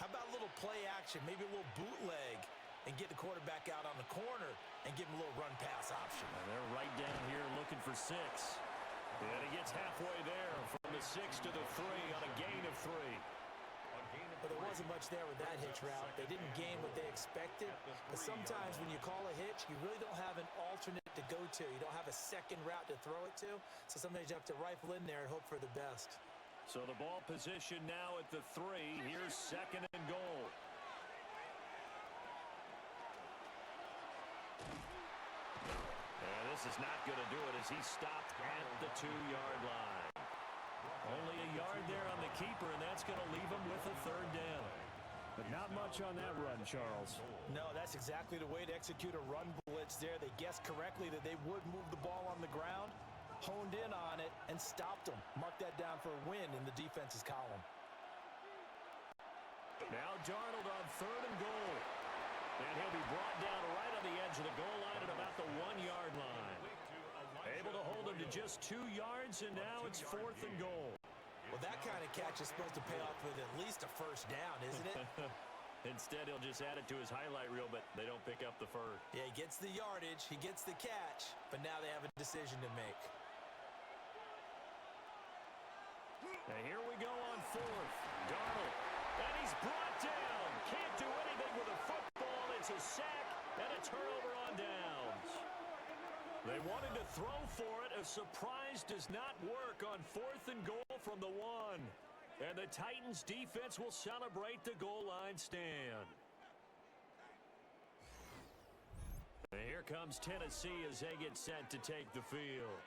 how about a little play action, maybe a little bootleg, and get the quarterback out on the corner and give him a little run-pass option. And they're right down here looking for 6. And he gets halfway there from the 6 to the 3 on a gain of 3. But there wasn't much there with that hitch route. They didn't gain what they expected. But sometimes when you call a hitch, you really don't have an alternate to go to. You don't have a second route to throw it to. So sometimes you have to rifle in there and hope for the best. So the ball position now at the 3. Here's second and goal. And this is not going to do it as he stopped at the 2-yard line. Only a yard there on the keeper, and that's going to leave him with a 3rd down. But not much on that run, Charles. No, that's exactly the way to execute a run blitz there. They guessed correctly that they would move the ball on the ground, honed in on it, and stopped them. Mark that down for a win in the defense's column. Now Darnold on 3rd and goal. And he'll be brought down right on the edge of the goal line at about the 1-yard line. Able to hold him to just 2 yards, and now it's 4th and goal. Well, that kind of catch is supposed to pay off with at least a 1st down, isn't it? Instead, he'll just add it to his highlight reel, but they don't pick up the first. Yeah, he gets the yardage, he gets the catch, but now they have a decision to make. And here we go on 4th. Darnold, and he's brought down. Can't do anything with a football. It's a sack and a turnover on downs. They wanted to throw for it. A surprise does not work on 4th and goal from the 1. And the Titans defense will celebrate the goal line stand. And here comes Tennessee as they get set to take the field.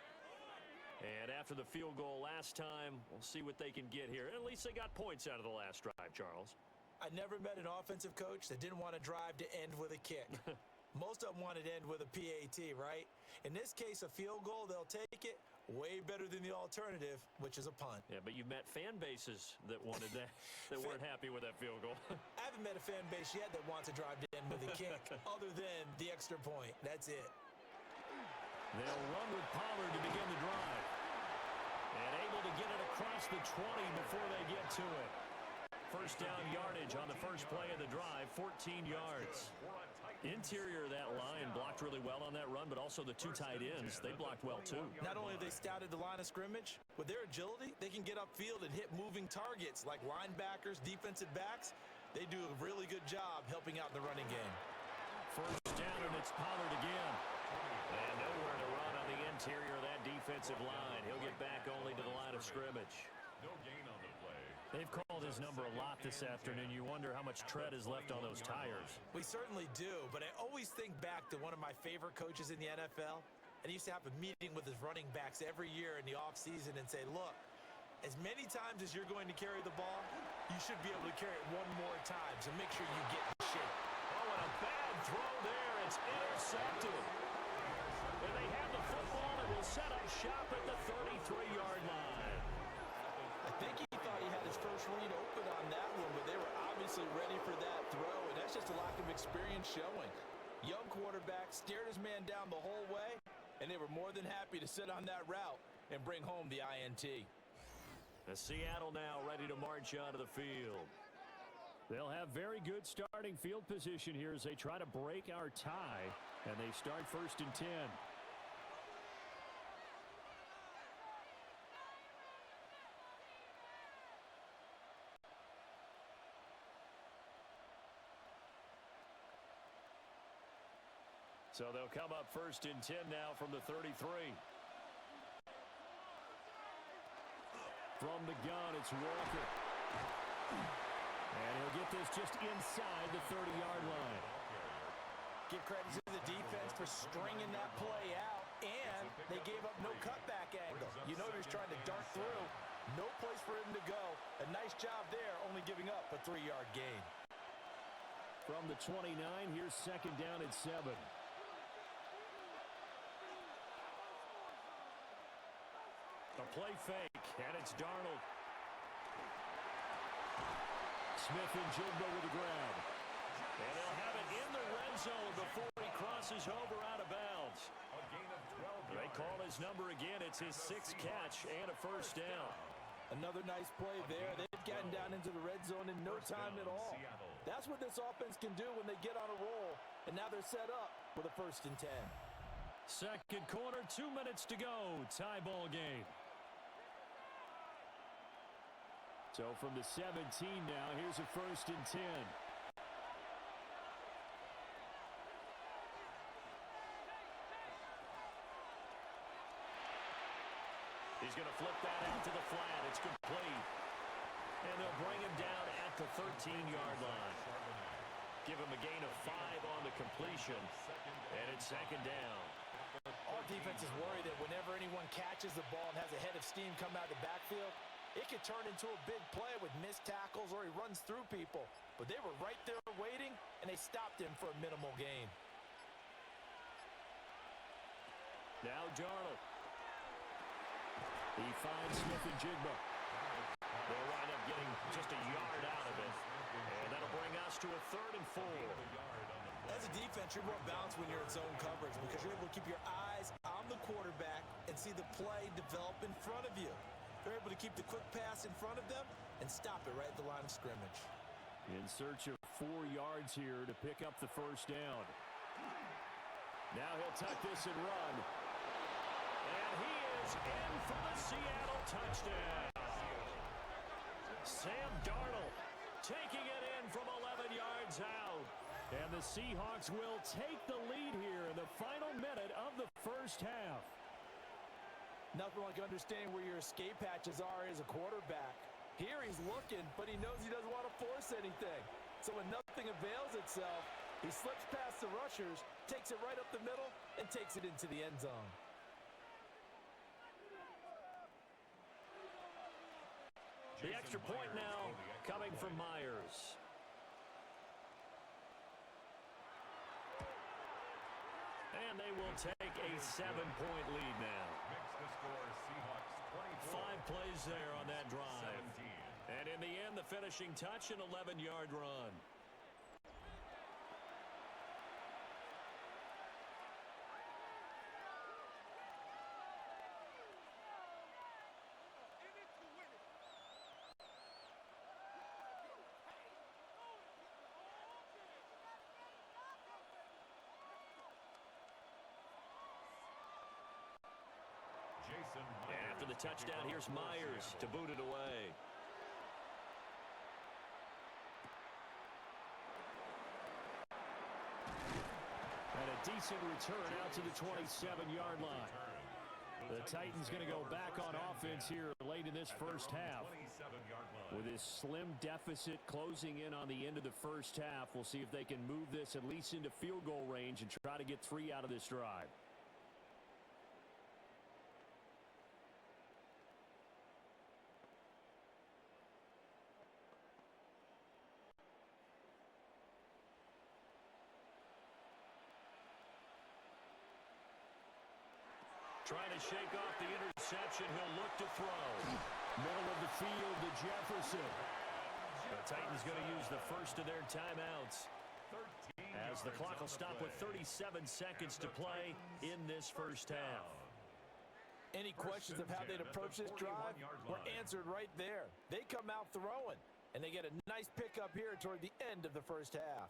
And after the field goal last time, we'll see what they can get here. At least they got points out of the last drive, Charles. I never met an offensive coach that didn't want to drive to end with a kick. Most of them wanted to end with a PAT, right? In this case, a field goal, they'll take it. Way better than the alternative, which is a punt. Yeah, but you've met fan bases that wanted that, that weren't happy with that field goal. I haven't met a fan base yet that wants to drive to end with a kick, other than the extra point. That's it. They'll run with Pollard to begin the drive. And able to get it across the 20 before they get to it. First down yardage on the first play of the drive, 14 yards. Interior of that line blocked really well on that run, but also the 2 tight ends, they blocked well too. Not only have they scouted the line of scrimmage, with their agility, they can get upfield and hit moving targets like linebackers, defensive backs. They do a really good job helping out the running game. First down, and it's Pollard again. And nowhere to run on the interior of that defensive line. He'll get back only to the line of scrimmage. No gain on the play. They've called his number a lot this afternoon. You wonder how much tread is left on those tires. We certainly do, but I always think back to one of my favorite coaches in the NFL. And he used to have a meeting with his running backs every year in the offseason and say, look, as many times as you're going to carry the ball, you should be able to carry it one more time, so make sure you get in shape. Oh, and a bad throw there. It's intercepted. And they have the football and will set up shop at the 33-yard line. I think he thought he had his first read open on that one, but they were obviously ready for that throw, and that's just a lack of experience showing. Young quarterback stared his man down the whole way, and they were more than happy to sit on that route and bring home the INT. The Seattle now ready to march onto the field. They'll have very good starting field position here as they try to break our tie, and they start 1st and 10. So they'll come up 1st and 10 now from the 33. From the gun, it's Walker. And he'll get this just inside the 30-yard line. Give credit to the defense for stringing that play out, and they gave up no cutback angle. You know he's trying to dart through. No place for him to go. A nice job there, only giving up a 3-yard gain. From the 29, here's second down at 7. A play fake, and it's Darnold. Smith and Jigba with the grab. And they'll have it in the red zone before he crosses over out of bounds. A gain of 12 They yards. call his number again. It's his sixth catch and a first down. Another nice play there. They've gotten down into the red zone in no time at all. That's what this offense can do when they get on a roll. And now they're set up with a 1st and 10. Second quarter, 2 minutes to go. Tie ball game. So from the 17 now, here's a 1st and 10. He's going to flip that out to the flat. It's complete. And they'll bring him down at the 13-yard line. Give him a gain of 5 on the completion. And it's second down. Our defense is worried that whenever anyone catches the ball and has a head of steam come out of the backfield, it could turn into a big play with missed tackles or he runs through people. But they were right there waiting, and they stopped him for a minimal gain. Now Darnold. He finds Smith and Jigba. They'll wind up getting just a yard out of it. And that'll bring us to a 3rd and 4. As a defense, you're more balanced when you're in zone coverage because you're able to keep your eyes on the quarterback and see the play develop in front of you. They're able to keep the quick pass in front of them and stop it right at the line of scrimmage. In search of 4 yards here to pick up the first down. Now he'll tuck this and run. And he is in for the Seattle touchdown. Sam Darnold taking it in from 11 yards out. And the Seahawks will take the lead here in the final minute of the first half. Nothing like understanding where your escape hatches are as a quarterback. Here he's looking, but he knows he doesn't want to force anything. So when nothing avails itself, he slips past the rushers, takes it right up the middle, and takes it into the end zone. The extra point now coming from Myers. And they will take a 7-point lead now. 5 plays there on that drive. And in the end, the finishing touch, an 11-yard run. After the touchdown, here's Myers to boot it away. And a decent return out to the 27-yard line. The Titans going to go back on offense here late in this first half. With this slim deficit closing in on the end of the first half, we'll see if they can move this at least into field goal range and try to get 3 out of this drive. Trying to shake off the interception. He'll look to throw. Middle of the field to Jefferson. The Titans going to use the first of their timeouts as the clock will stop with 37 seconds to play in this first half. Any questions of how they'd approach this drive were answered right there. They come out throwing, and they get a nice pickup here toward the end of the first half.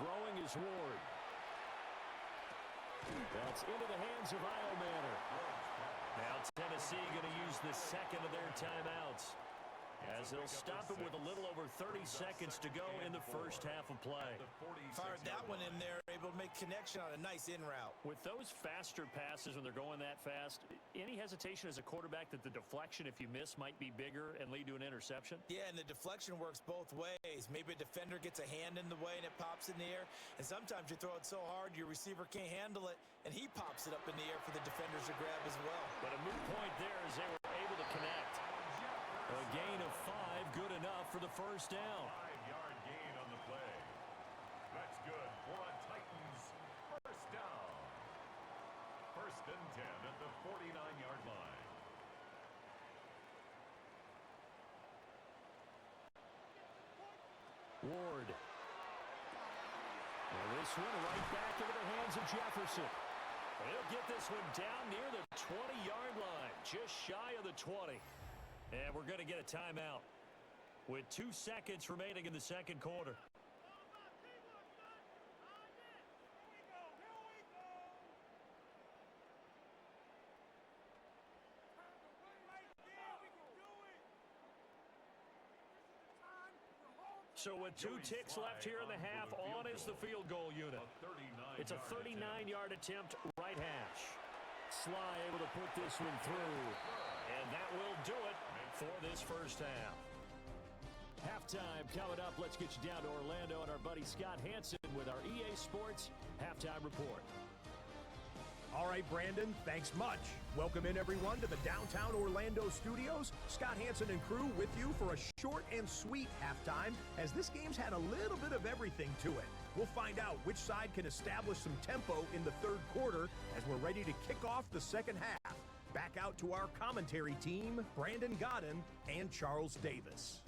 Throwing is Ward. That's into the hands of Iomanner. Now Tennessee going to use the second of their timeouts as they'll stop it with a little over 30 seconds to go in the first half of play. Fired that one in there, able to make connection on a nice in route. With those faster passes when they're going that fast, any hesitation as a quarterback that the deflection, if you miss, might be bigger and lead to an interception? Yeah, and the deflection works both ways. Maybe a defender gets a hand in the way and it pops in the air, and sometimes you throw it so hard your receiver can't handle it, and he pops it up in the air for the defenders to grab as well. But a moot point there as they were able to connect. A gain of 5, good enough for the first down. 5-yard gain on the play. First and 10 at the 49-yard line. Ward. And this one right back into the hands of Jefferson. He'll get this one down near the 20-yard line, just shy of the 20. And we're going to get a timeout with 2 seconds remaining in the second quarter. So with 2 ticks left here in the half, on is the field goal unit. It's a 39-yard attempt right hash. Sly able to put this one through. And that will do it for this first half. Halftime coming up. Let's get you down to Orlando and our buddy Scott Hansen with our EA Sports Halftime Report. All right, Brandon, thanks much. Welcome in, everyone, to the downtown Orlando studios. Scott Hansen and crew with you for a short and sweet halftime, as this game's had a little bit of everything to it. We'll find out which side can establish some tempo in the third quarter as we're ready to kick off the second half. Back out to our commentary team, Brandon Gxlden and Charles Davis.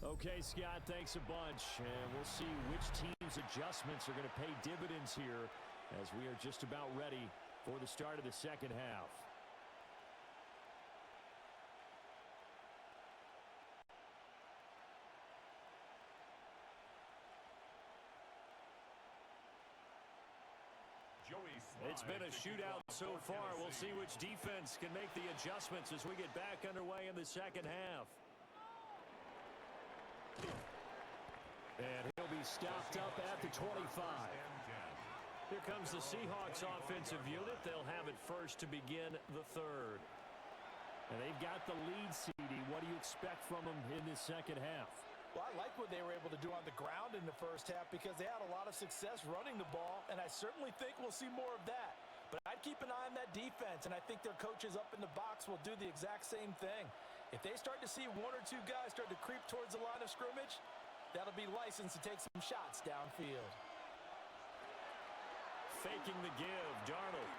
Okay, Scott, thanks a bunch. And we'll see which team's adjustments are going to pay dividends here as we are just about ready for the start of the second half. It's been a shootout so far. We'll see which defense can make the adjustments as we get back underway in the second half. And he'll be stopped up at the 25. Here comes the Seahawks offensive unit. They'll have it first to begin the third. And they've got the lead, CD. What do you expect from them in this second half? Well, I like what they were able to do on the ground in the first half because they had a lot of success running the ball, and I certainly think we'll see more of that. But I'd keep an eye on that defense, and I think their coaches up in the box will do the exact same thing. If they start to see 1 or 2 guys start to creep towards the line of scrimmage, that'll be licensed to take some shots downfield. Faking the give, Darnold.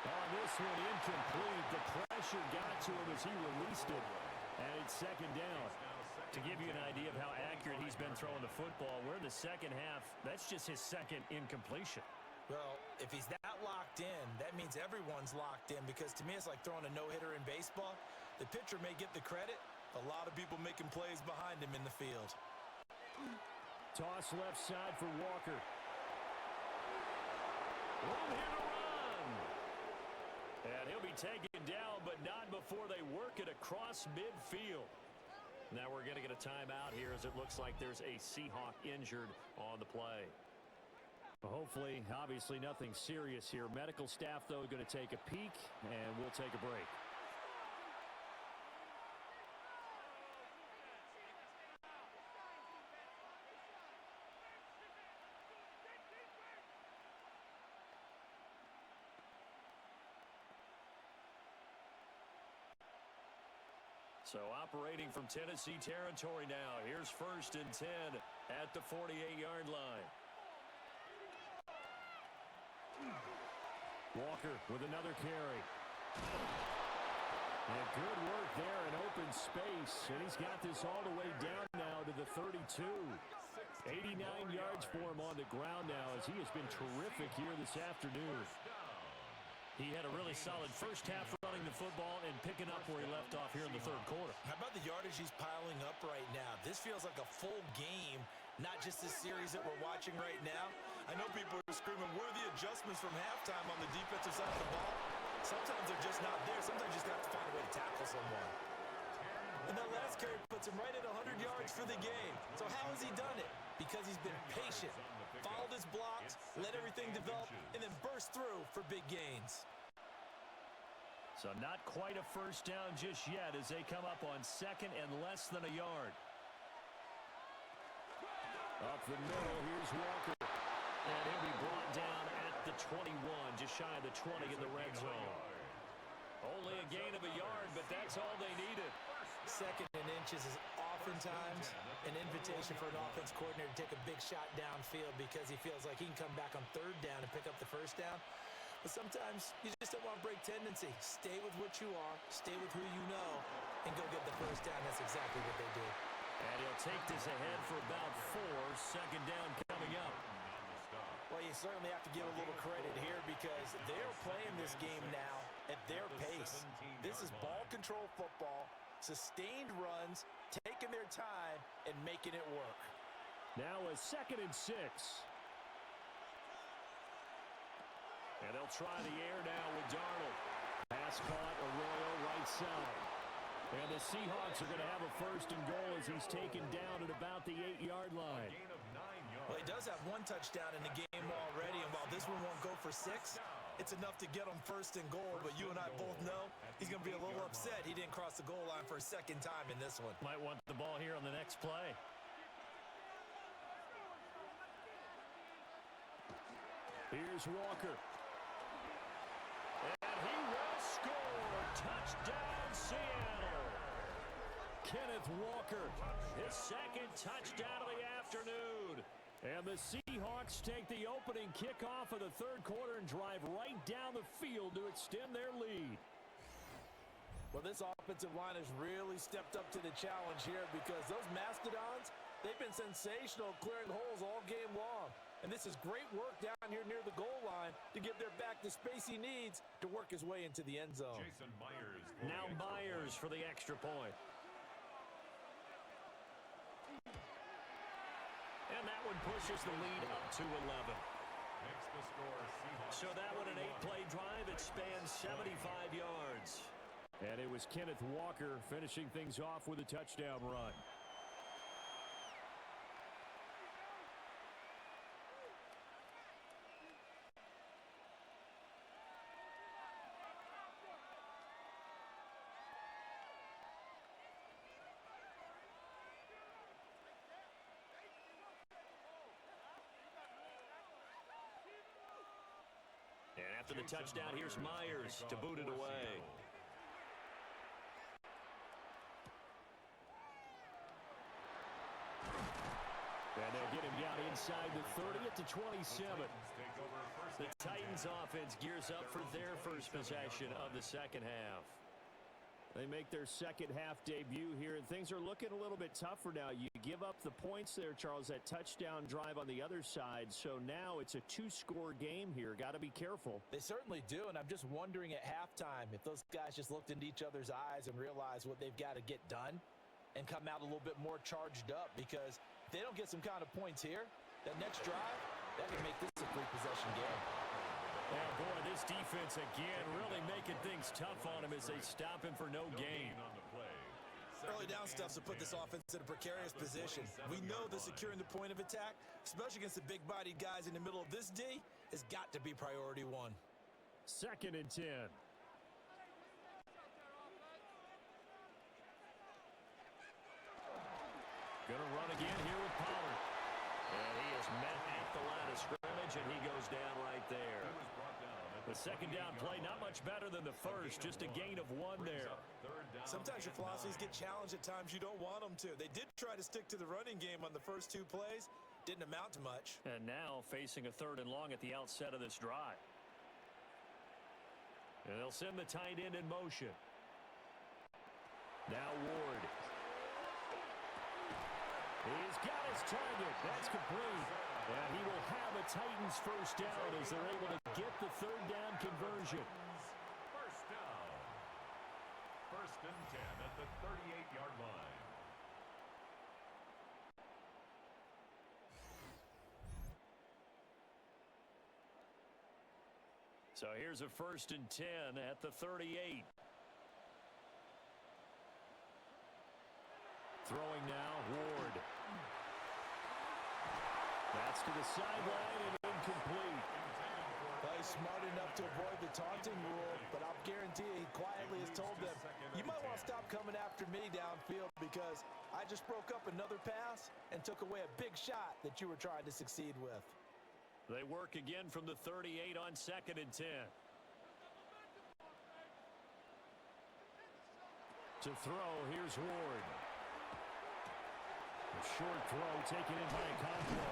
On this one, incomplete. The pressure got to him as he released it. And it's second down. To give you an idea of how accurate he's been throwing the football, we're in the second half. That's just his second incompletion. Well, if he's that locked in, that means everyone's locked in because to me it's like throwing a no-hitter in baseball. The pitcher may get the credit. A lot of people making plays behind him in the field. Toss left side for Walker. Room here to run. And he'll be taken down, but not before they work it across midfield. Now we're going to get a timeout here as it looks like there's a Seahawk injured on the play. Hopefully, obviously nothing serious here. Medical staff, though, going to take a peek, and we'll take a break. So operating from Tennessee territory now. Here's first and 10 at the 48-yard line. Walker with another carry. And good work there in open space. And he's got this all the way down now to the 32. 89 yards for him on the ground now as he has been terrific here this afternoon. He had a really solid first half running the football and picking up where he left off here in the third quarter. How about the yardage he's piling up right now? This feels like a full game, not just this series that we're watching right now. I know people are screaming, where are the adjustments from halftime on the defensive side of the ball? Sometimes they're just not there. Sometimes you just have to find a way to tackle someone. And that last carry puts him right at 100 yards for the game. So how has he done it? Because he's been patient, followed his blocks, let everything develop, and then burst through for big gains. So not quite a first down just yet as they come up on second and less than a yard. Up the middle, here's Walker. And he'll be brought down at the 21, just shy of the 20 in the red zone. Only a gain of a yard, but that's all they needed. Second and inches is oftentimes an invitation for an offense coordinator to take a big shot downfield because he feels like he can come back on third down and pick up the first down. But sometimes you just don't want to break tendency. Stay with what you are, stay with who you know, and go get the first down. That's exactly what they did. And he'll take this ahead for about 4. Second down coming up. Well, you certainly have to give a little credit here because they're playing this game now at their pace. This is ball control football, sustained runs, taking their time, and making it work. Now a 2nd and 6. And they'll try the air now with Darnold. Pass caught, Arroyo right side. And the Seahawks are going to have a 1st and goal as he's taken down at about the 8-yard line. Well, he does have 1 touchdown in the game already, and while this one won't go for 6, it's enough to get him 1st and goal. But you and I both know he's going to be a little upset he didn't cross the goal line for a 2nd time in this one. Might want the ball here on the next play. Here's Walker. And he will score. Touchdown, Seattle. Kenneth Walker, his 2nd touchdown of the afternoon. And the Seahawks take the opening kickoff of the 3rd quarter and drive right down the field to extend their lead. Well, this offensive line has really stepped up to the challenge here because those Mastodons, they've been sensational clearing holes all game long. And this is great work down here near the goal line to give their back the space he needs to work his way into the end zone. Now Myers for the extra point. And that one pushes the lead up to 11. So that one an 8-play drive. It spans 75 yards. And it was Kenneth Walker finishing things off with a touchdown run. And after the touchdown, here's Myers to boot it away. And they'll get him down inside the 30 at the 27. The Titans offense gears up for their first possession of the 2nd half. They make their 2nd half debut here, and things are looking a little bit tougher now. You give up the points there, Charles, that touchdown drive on the other side. So now it's a 2-score game here. Got to be careful. They certainly do, and I'm just wondering at halftime if those guys just looked into each other's eyes and realized what they've got to get done and come out a little bit more charged up, because if they don't get some kind of points here, that next drive, that can make this a 3-possession game. Oh, boy, this defense again really making things tough on him as they stop him for no gain. Early down stuffs will put this offense in a precarious position. We know that securing the point of attack, especially against the big-bodied guys in the middle of this D, has got to be priority 1. 2nd and 10. Gonna run again here with Pollard. And he is met at the line of scrimmage, and he goes down right there. The 2nd down play, not much better than the first, just a gain of 1 there. Sometimes your philosophies get challenged at times you don't want them to. They did try to stick to the running game on the first 2 plays. Didn't amount to much. And now facing a 3rd and long at the outset of this drive. And they'll send the tight end in motion. Now Ward. He's got his target. That's complete. And he will have a Titans first down as they're able to get the 3rd down conversion. First down. 1st and 10 at the 38-yard line. So here's a 1st and 10 at the 38. Throwing now, Ward. That's to the sideline and incomplete. Well, he's smart enough to avoid the taunting rule, but I'll guarantee you he quietly has told them, you might want to stop coming after me downfield because I just broke up another pass and took away a big shot that you were trying to succeed with. They work again from the 38 on 2nd and 10. To throw, here's Ward. short throw taken in by Okonkwo.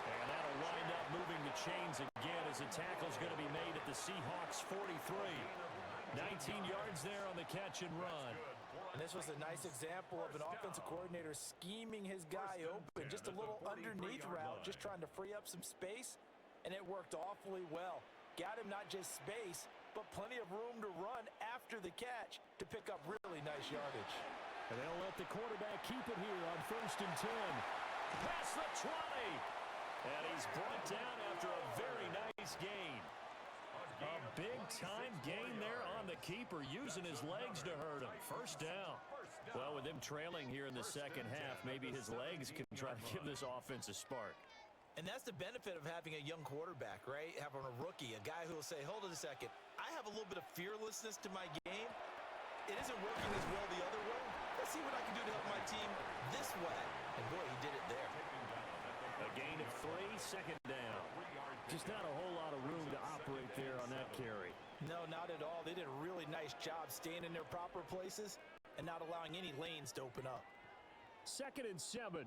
And that'll wind up moving the chains again as the tackle's going to be made at the Seahawks 43. 19 yards there on the catch and run. And this was a nice example of an offensive coordinator scheming his guy open. Just a little underneath route, just trying to free up some space, and it worked awfully well. Got him not just space, but plenty of room to run after the catch to pick up really nice yardage. And they'll let the quarterback keep it here on 1st and 10. Past the 20. And he's brought down after a very nice gain. A big-time gain there on the keeper, using his legs to hurt him. First down. Well, with him trailing here in the second half, maybe his legs can try to give this offense a spark. And that's the benefit of having a young quarterback, right? Having a rookie, a guy who will say, hold it a second, I have a little bit of fearlessness to my game. It isn't working as well the other way. Let's see what I can do to help my team this way. And boy, he did it there. A gain of 3, second down. Just not a whole lot of room to operate there on that carry. No, not at all. They did a really nice job staying in their proper places and not allowing any lanes to open up. 2nd and 7.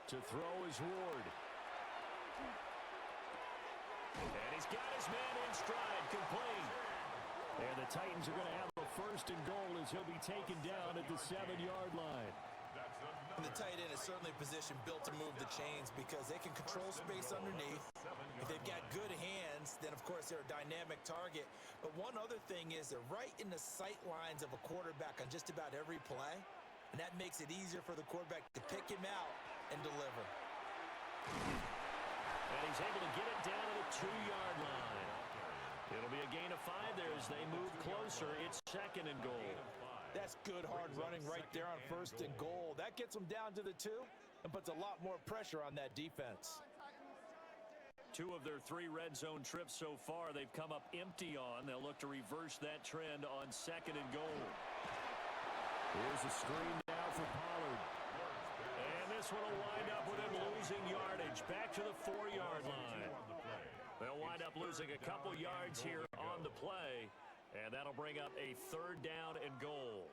To throw is Ward. And he's got his man in stride, complete. And the Titans are going to have a 1st and goal as he'll be taken down at the 7-yard line. And the tight end is certainly a position built to move the chains because they can control space underneath. If they've got good hands, then of course they're a dynamic target. But one other thing is they're right in the sight lines of a quarterback on just about every play. And that makes it easier for the quarterback to pick him out and deliver. And he's able to get it down to the 2-yard line. It'll be a gain of 5 there as they move closer. It's 2nd and goal. That's good hard running right there on 1st and goal. That gets them down to the 2 and puts a lot more pressure on that defense. 2 of their 3 red zone trips so far they've come up empty on. They'll look to reverse that trend on 2nd and goal. Here's a screen now for Pollard. And this one will wind up with him losing yardage back to the 4-yard line. They'll wind up losing a couple yards here on the play. And that'll bring up a 3rd down and goal.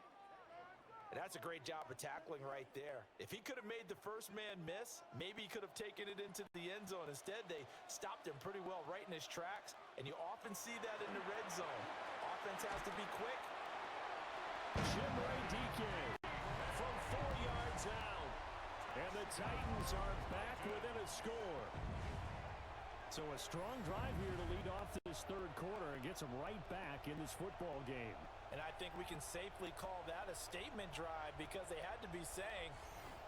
And that's a great job of tackling right there. If he could have made the first man miss, maybe he could have taken it into the end zone. Instead, they stopped him pretty well right in his tracks. And you often see that in the red zone. Offense has to be quick. Chimray DK from 4 yards out. And the Titans are back within a score. So a strong drive here to lead off this 3rd quarter and gets them right back in this football game. And I think we can safely call that a statement drive because they had to be saying,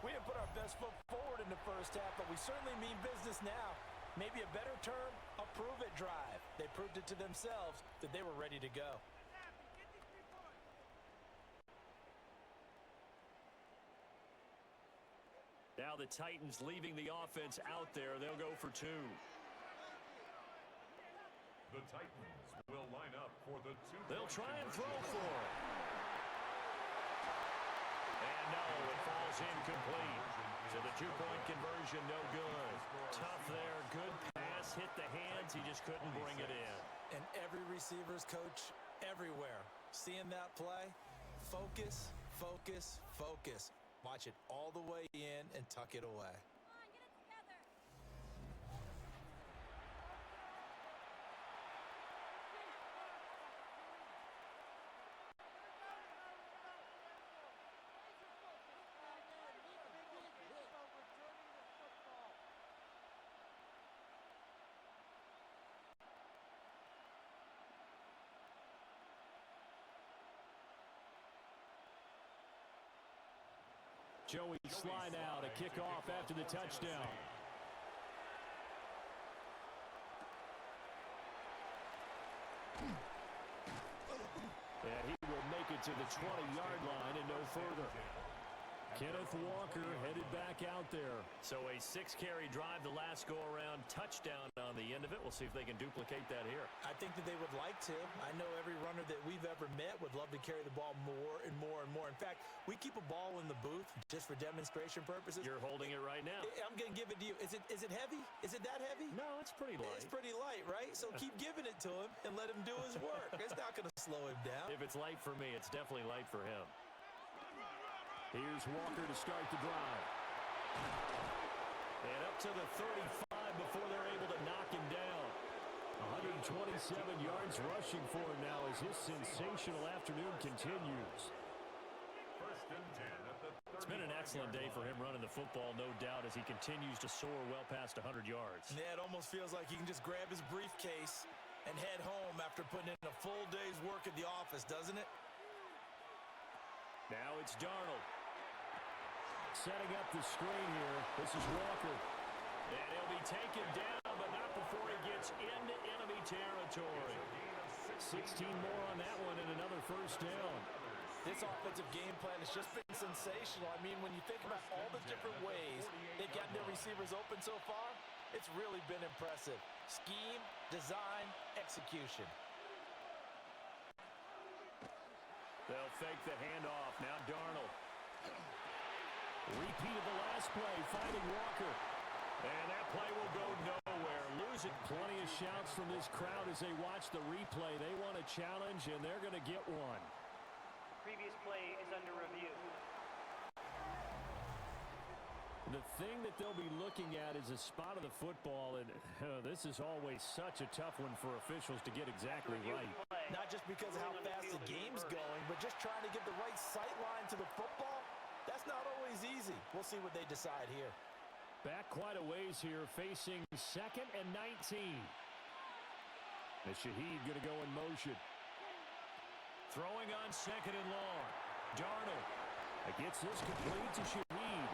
we didn't put our best foot forward in the first half, but we certainly mean business now. Maybe a better term, a prove-it drive. They proved it to themselves that they were ready to go. Now the Titans leaving the offense out there. They'll go for 2. The Titans will line up for the 2. They'll try and throw for it. And no, it falls incomplete. So the 2-point conversion, no good. Tough there, good pass, hit the hands. He just couldn't bring it in. And every receiver's coach everywhere. Seeing that play, focus, focus, focus. Watch it all the way in and tuck it away. Joey slide out, a kickoff after the touchdown. And he will make it to the 20-yard line and no further. Kenneth Walker headed back out there. So a 6-carry drive the last go-around, touchdown on the end of it. We'll see if they can duplicate that here. I think that they would like to. I know every runner that we've ever met would love to carry the ball more and more and more. In fact, we keep a ball in the booth just for demonstration purposes. You're holding it right now. I'm going to give it to you. Is it heavy? Is it that heavy? No, it's pretty light. It's pretty light, right? So keep giving it to him and let him do his work. It's not going to slow him down. If it's light for me, it's definitely light for him. Here's Walker to start the drive. And up to the 35 before they're able to knock him down. 127 yards rushing for him now as his sensational afternoon continues. First and 10 at the 30. It's been an excellent day for him running the football, no doubt, as he continues to soar well past 100 yards. Yeah, it almost feels like he can just grab his briefcase and head home after putting in a full day's work at the office, doesn't it? Now it's Darnold. Setting up the screen here. This is Walker. And he'll be taken down, but not before he gets into enemy territory. 16 more on that one and another first down. This offensive game plan has just been sensational. I mean, when you think about all the different ways they've gotten their receivers open so far, it's really been impressive. Scheme, design, execution. They'll fake the handoff. Now Darnold. Repeat of the last play, finding Walker. And that play will go nowhere. Losing plenty of shouts from this crowd as they watch the replay. They want a challenge, and they're going to get one. Previous play is under review. The thing that they'll be looking at is a spot of the football, and this is always such a tough one for officials to get exactly right. Not just because of how fast the game's going, but just trying to get the right sight line to the football. That's not always easy. We'll see what they decide here. Back quite a ways here, facing 2nd and 19. The Shaheed going to go in motion. Throwing on 2nd and long. Darnold. Gets this complete to Shaheed.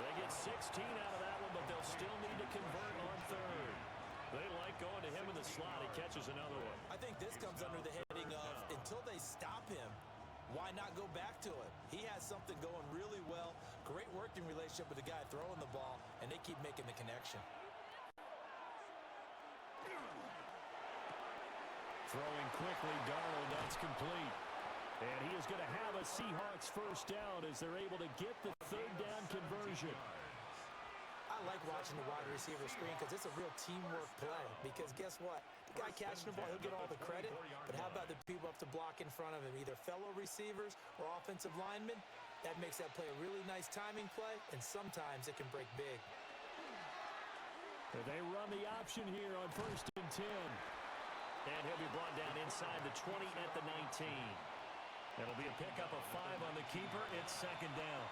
They get 16 out of that one, but they'll still need to convert on 3rd. They like going to him in the slot. He catches another one. I think this comes under the heading of until they stop him, why not go back to it? He has something going really well. Great working relationship with the guy throwing the ball, and they keep making the connection. Throwing quickly, Darnold, that's complete. And he is going to have a Seahawks first down as they're able to get the 3rd down conversion. I like watching the wide receiver screen because it's a real teamwork play. Because guess what? The guy catching the ball, he'll get all the credit. But how about the people up to block in front of him, either fellow receivers or offensive linemen? That makes that play a really nice timing play, and sometimes it can break big. They run the option here on 1st and 10. And he'll be brought down inside the 20 at the 19. It'll be a pickup of 5 on the keeper. It's 2nd down.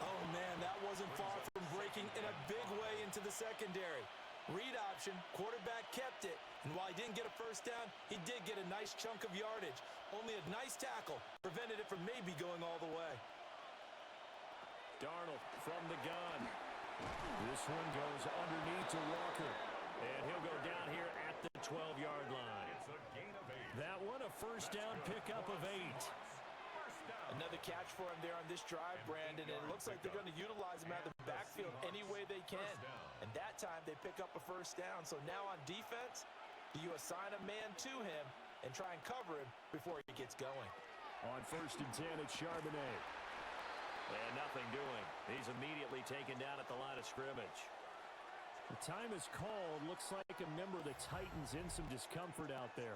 Oh, man, that wasn't far from breaking in a big way into the secondary. Read option, quarterback kept it. And while he didn't get a first down, he did get a nice chunk of yardage. Only a nice tackle prevented it from maybe going all the way. Darnold from the gun. This one goes underneath to Walker. And he'll go down here at the 12-yard line. It's a gain of 8. That one a first down pickup of 8. Another catch for him there on this drive, Brandon, and it looks like they're going to utilize him out of the backfield any way they can. And that time they pick up a first down. So now on defense, do you assign a man to him and try and cover him before he gets going? On 1st and 10, it's Charbonnet. And nothing doing. He's immediately taken down at the line of scrimmage. The time is called. Looks like a member of the Titans in some discomfort out there.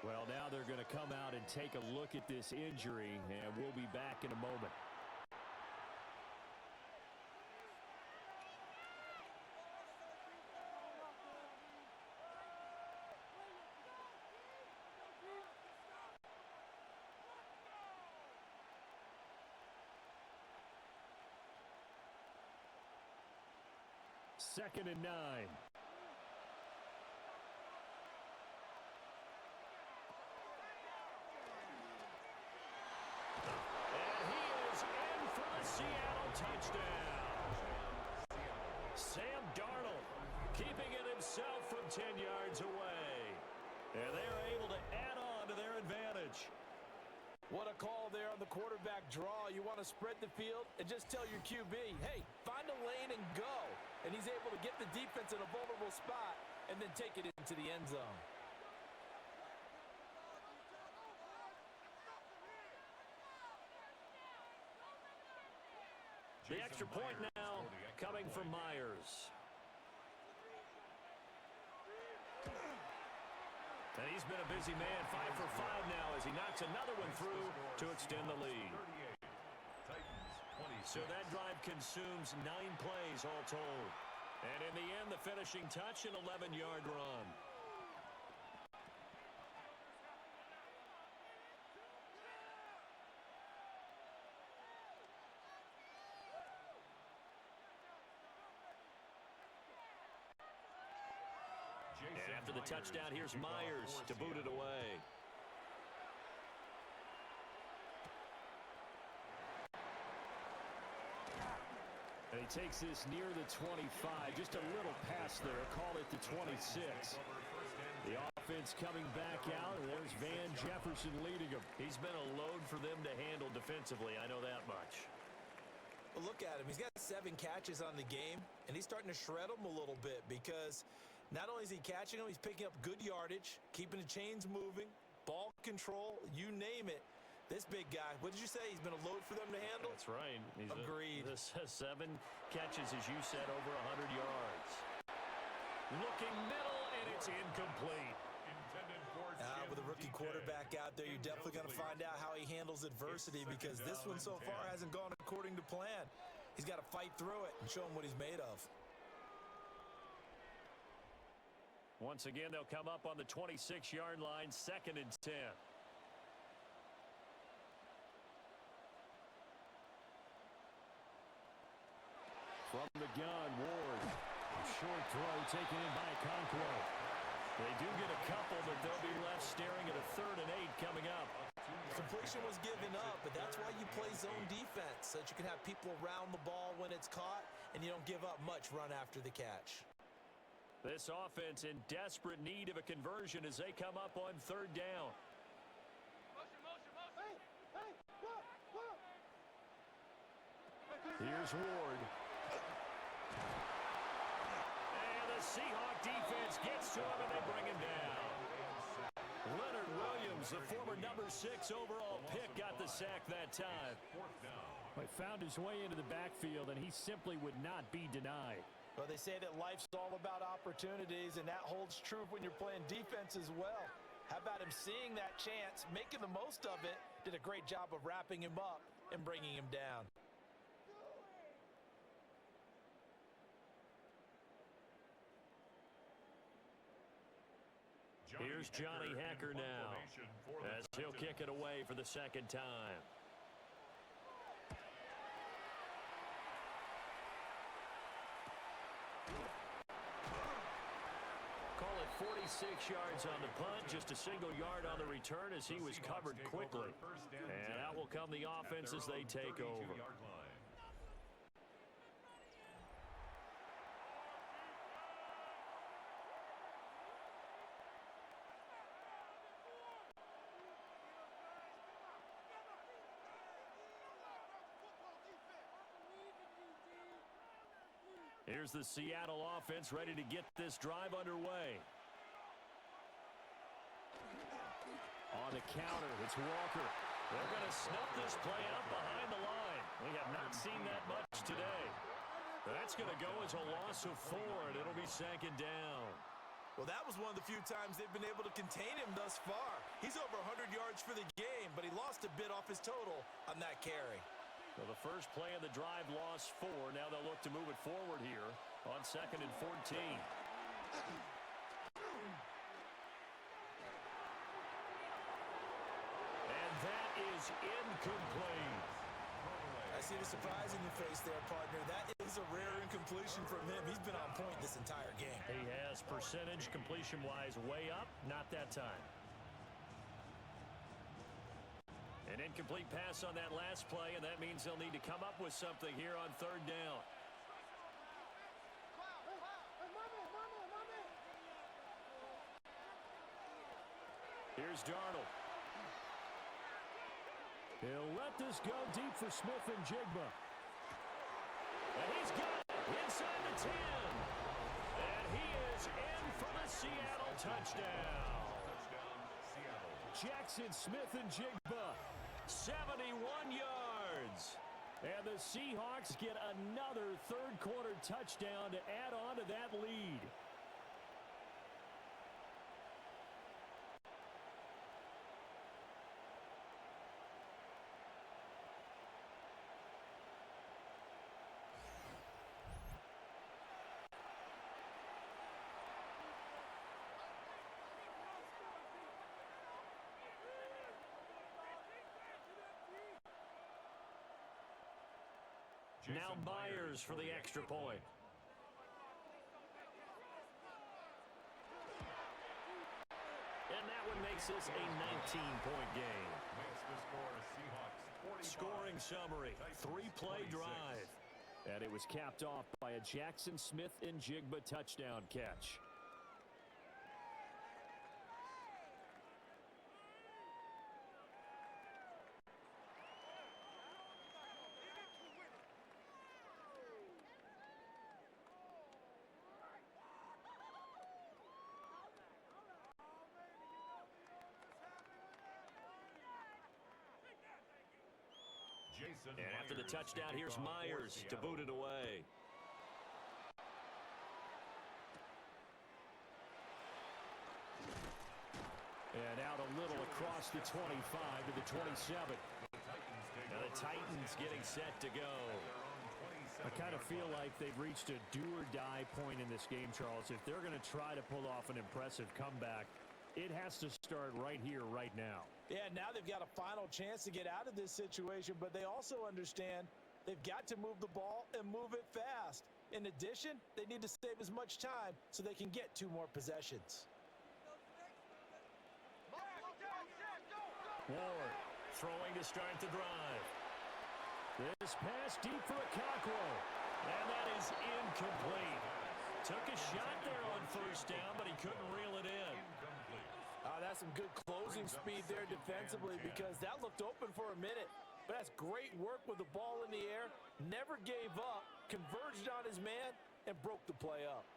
Well, now they're going to come out and take a look at this injury, and we'll be back in a moment. Second and 9. Seattle touchdown. Sam Darnold keeping it himself from 10 yards away. And they're able to add on to their advantage. What a call there on the quarterback draw. You want to spread the field and just tell your QB, hey, find a lane and go. And he's able to get the defense in a vulnerable spot and then take it into the end zone. The extra point now coming from Myers. And he's been a busy man, 5 for 5 now as he knocks another one through to extend the lead. So that drive consumes 9 plays all told. And in the end, the finishing touch, an 11-yard run. And after the touchdown, here's Myers to boot it away. And he takes this near the 25. Just a little pass there. Call it the 26. The offense coming back out, and there's Van Jefferson leading them. He's been a load for them to handle defensively. I know that much. Well, look at him. He's got 7 catches on the game, and he's starting to shred them a little bit because not only is he catching them, he's picking up good yardage, keeping the chains moving, ball control, you name it. This big guy, what did you say? He's been a load for them to handle? That's right. Agreed. This has 7 catches, as you said, over 100 yards. Looking middle, and it's incomplete. With a rookie quarterback out there, you're definitely going to find out how he handles adversity because this one so far hasn't gone according to plan. He's got to fight through it and show him what he's made of. Once again, they'll come up on the 26-yard line, 2nd and 10. From the gun, Ward. Short throw taken in by Okonkwo. They do get a couple, but they'll be left staring at a 3rd and 8 coming up. Completion was given up, but that's why you play zone defense, so that you can have people around the ball when it's caught, and you don't give up much run after the catch. This offense in desperate need of a conversion as they come up on 3rd down. Here's Ward. And the Seahawk defense gets to him, and they bring him down. Leonard Williams, the former number 6 overall pick, got the sack that time. He found his way into the backfield, and he simply would not be denied. Well, they say that life's all about opportunities, and that holds true when you're playing defense as well. How about him seeing that chance, making the most of it, did a great job of wrapping him up and bringing him down. Here's Johnny Hacker now as he'll kick it away for the 2nd time. Call it 46 yards on the punt, just a single yard on the return as he was covered quickly. And out will come the offense as they take over. Here's the Seattle offense ready to get this drive underway. On the counter, it's Walker. They're going to snuff this play out behind the line. We have not seen that much today. That's going to go as a loss of 4, and it'll be 2nd down. Well, that was one of the few times they've been able to contain him thus far. He's over 100 yards for the game, but he lost a bit off his total on that carry. So the first play of the drive lost 4. Now they'll look to move it forward here on 2nd and 14. And that is incomplete. I see the surprise in your face there, partner. That is a rare incompletion from him. He's been on point this entire game. He has percentage completion-wise way up, not that time. An incomplete pass on that last play, and that means they'll need to come up with something here on 3rd down. Here's Darnold. He'll let this go deep for Smith and Jigba. And he's got it inside the 10. And he is in for the Seattle touchdown. Jackson Smith and Jigba, 71 yards. And the Seahawks get another third-quarter touchdown to add on to that lead. Now Myers for the extra point. And that one makes this a 19-point game. Scoring summary, 3-play drive. And it was capped off by a Jackson Smith and Jigba touchdown catch. And after the touchdown, here's Myers to boot it away. And out a little across the 25 to the 27. Now the Titans getting set to go. I kind of feel like they've reached a do-or-die point in this game, Charles. If they're going to try to pull off an impressive comeback, it has to start right here, right now. Yeah, now they've got a final chance to get out of this situation, but they also understand they've got to move the ball and move it fast. In addition, they need to save as much time so they can get 2 more possessions. Ward throwing to start the drive. This pass deep for a Cockrell, and that is incomplete. Took a shot there on first down, but he couldn't reel it in. That's some good closing speed there defensively because that looked open for a minute. But that's great work with the ball in the air. Never gave up, converged on his man, and broke the play up.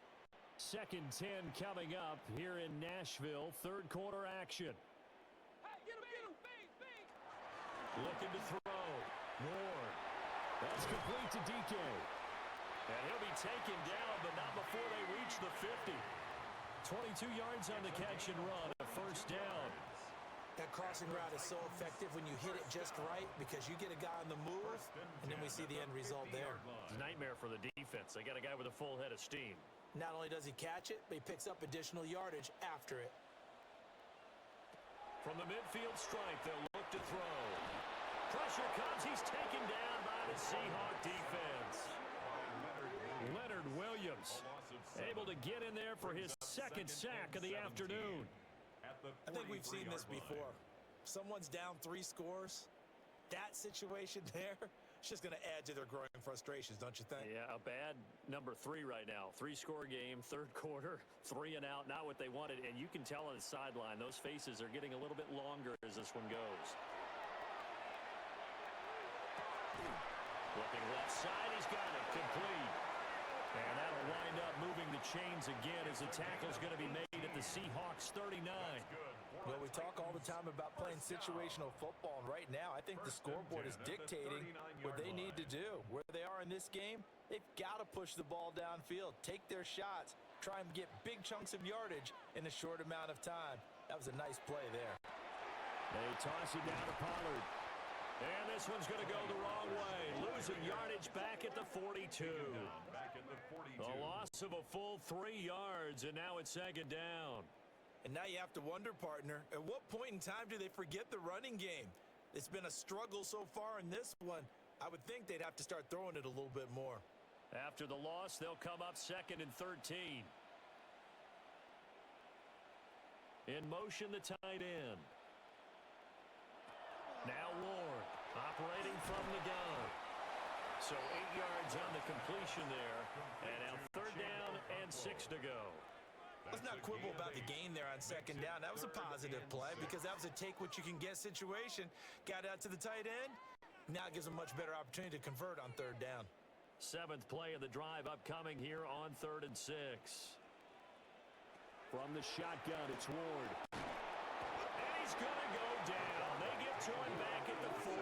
2nd and 10 coming up here in Nashville. Third quarter action. Looking to throw. Ward. That's complete to DK. And he'll be taken down, but not before they reach the 50. 22 yards on the catch and run, a first down. That crossing route is so effective when you hit it just right because you get a guy on the move, and then we see the end result there. It's a nightmare for the defense. They got a guy with a full head of steam. Not only does he catch it, but he picks up additional yardage after it. From the midfield stripe, they'll look to throw. Pressure comes. He's taken down by the Seahawk defense. Leonard Williams able to get in there for his 2nd sack of the afternoon. I think we've seen this before. Someone's down 3 scores. That situation there, it's just going to add to their growing frustrations, don't you think? Yeah, a bad number 3 right now. 3-score game, third quarter, 3 and out, not what they wanted. And you can tell on the sideline, those faces are getting a little bit longer as this one goes. Looking left side, he's got it, complete. And that'll wind up moving the chains again as the tackle's going to be made at the Seahawks 39. Well, we talk all the time about playing situational football, and right now I think the scoreboard is dictating what they need to do. Where they are in this game, they've got to push the ball downfield, take their shots, try and get big chunks of yardage in a short amount of time. That was a nice play there. They toss it down to Pollard. And this one's going to go the wrong way. Losing yardage back at the 42. A loss of a full 3 yards, and now it's 2nd down. And now you have to wonder, partner, at what point in time do they forget the running game? It's been a struggle so far in this one. I would think they'd have to start throwing it a little bit more. After the loss, they'll come up 2nd and 13. In motion, the tight end. Now Ward, operating from the gun. So 8 yards on the completion there. And now 3rd down and 6 to go. Let's not quibble about the gain there on second down. That was a positive play because that was a take-what-you-can-get situation. Got out to the tight end. Now it gives them a much better opportunity to convert on third down. 7th play of the drive upcoming here on 3rd and 6. From the shotgun, it's Ward. And he's going to go down. They get to him back at the 40.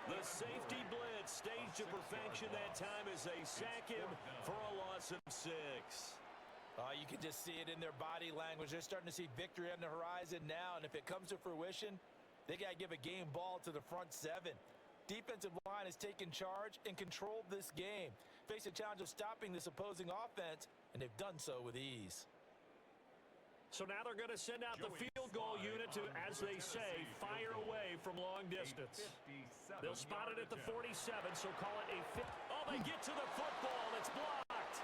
The safety blitz staged to perfection that time as they sack him for a loss of 6. You can just see it in their body language. They're starting to see victory on the horizon now, and if it comes to fruition, they got to give a game ball to the front 7. Defensive line has taken charge and controlled this game. Face a challenge of stopping this opposing offense, and they've done so with ease. So now they're going to send out the field goal unit to, as they say, fire away from long distance. They'll spot it at the 47, so call it a 50. Oh, they get to the football. It's blocked.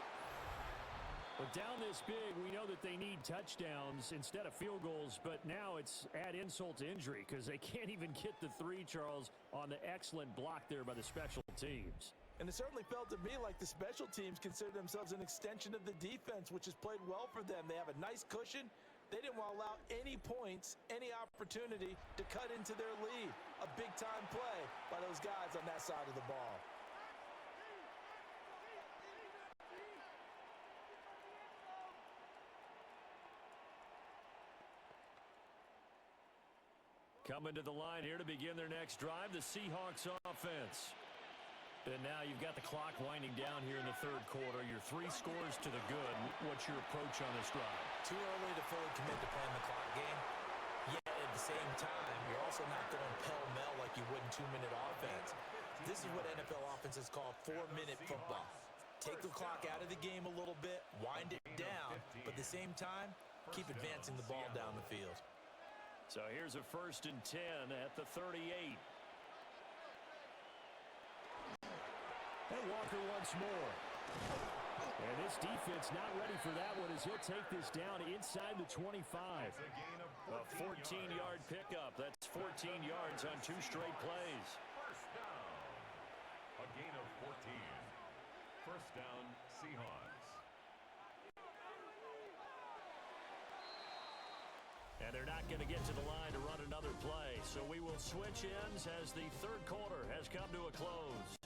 But down this big, we know that they need touchdowns instead of field goals, but now it's add insult to injury because they can't even get the 3, Charles, on the excellent block there by the special teams. And it certainly felt to me like the special teams consider themselves an extension of the defense, which has played well for them. They have a nice cushion. They didn't want to allow any points, any opportunity to cut into their lead. A big-time play by those guys on that side of the ball. Coming to the line here to begin their next drive, the Seahawks offense. And now you've got the clock winding down here in the 3rd quarter. Your 3 scores to the good. What's your approach on this drive? Too early to fully commit to playing the clock game. Yet at the same time, you're also not going pell-mell like you would in 2-minute offense. This is what NFL offenses call 4-minute football. Take the clock out of the game a little bit, wind it down, but at the same time, keep advancing the ball down the field. So here's a 1st and 10 at the 38. And Walker once more. And this defense not ready for that one as he'll take this down inside the 25. A 14-yard pickup. That's 14 yards on 2 straight plays. First down. A gain of 14. First down, Seahawks. And they're not going to get to the line to run another play. So we will switch ends as the 3rd quarter has come to a close.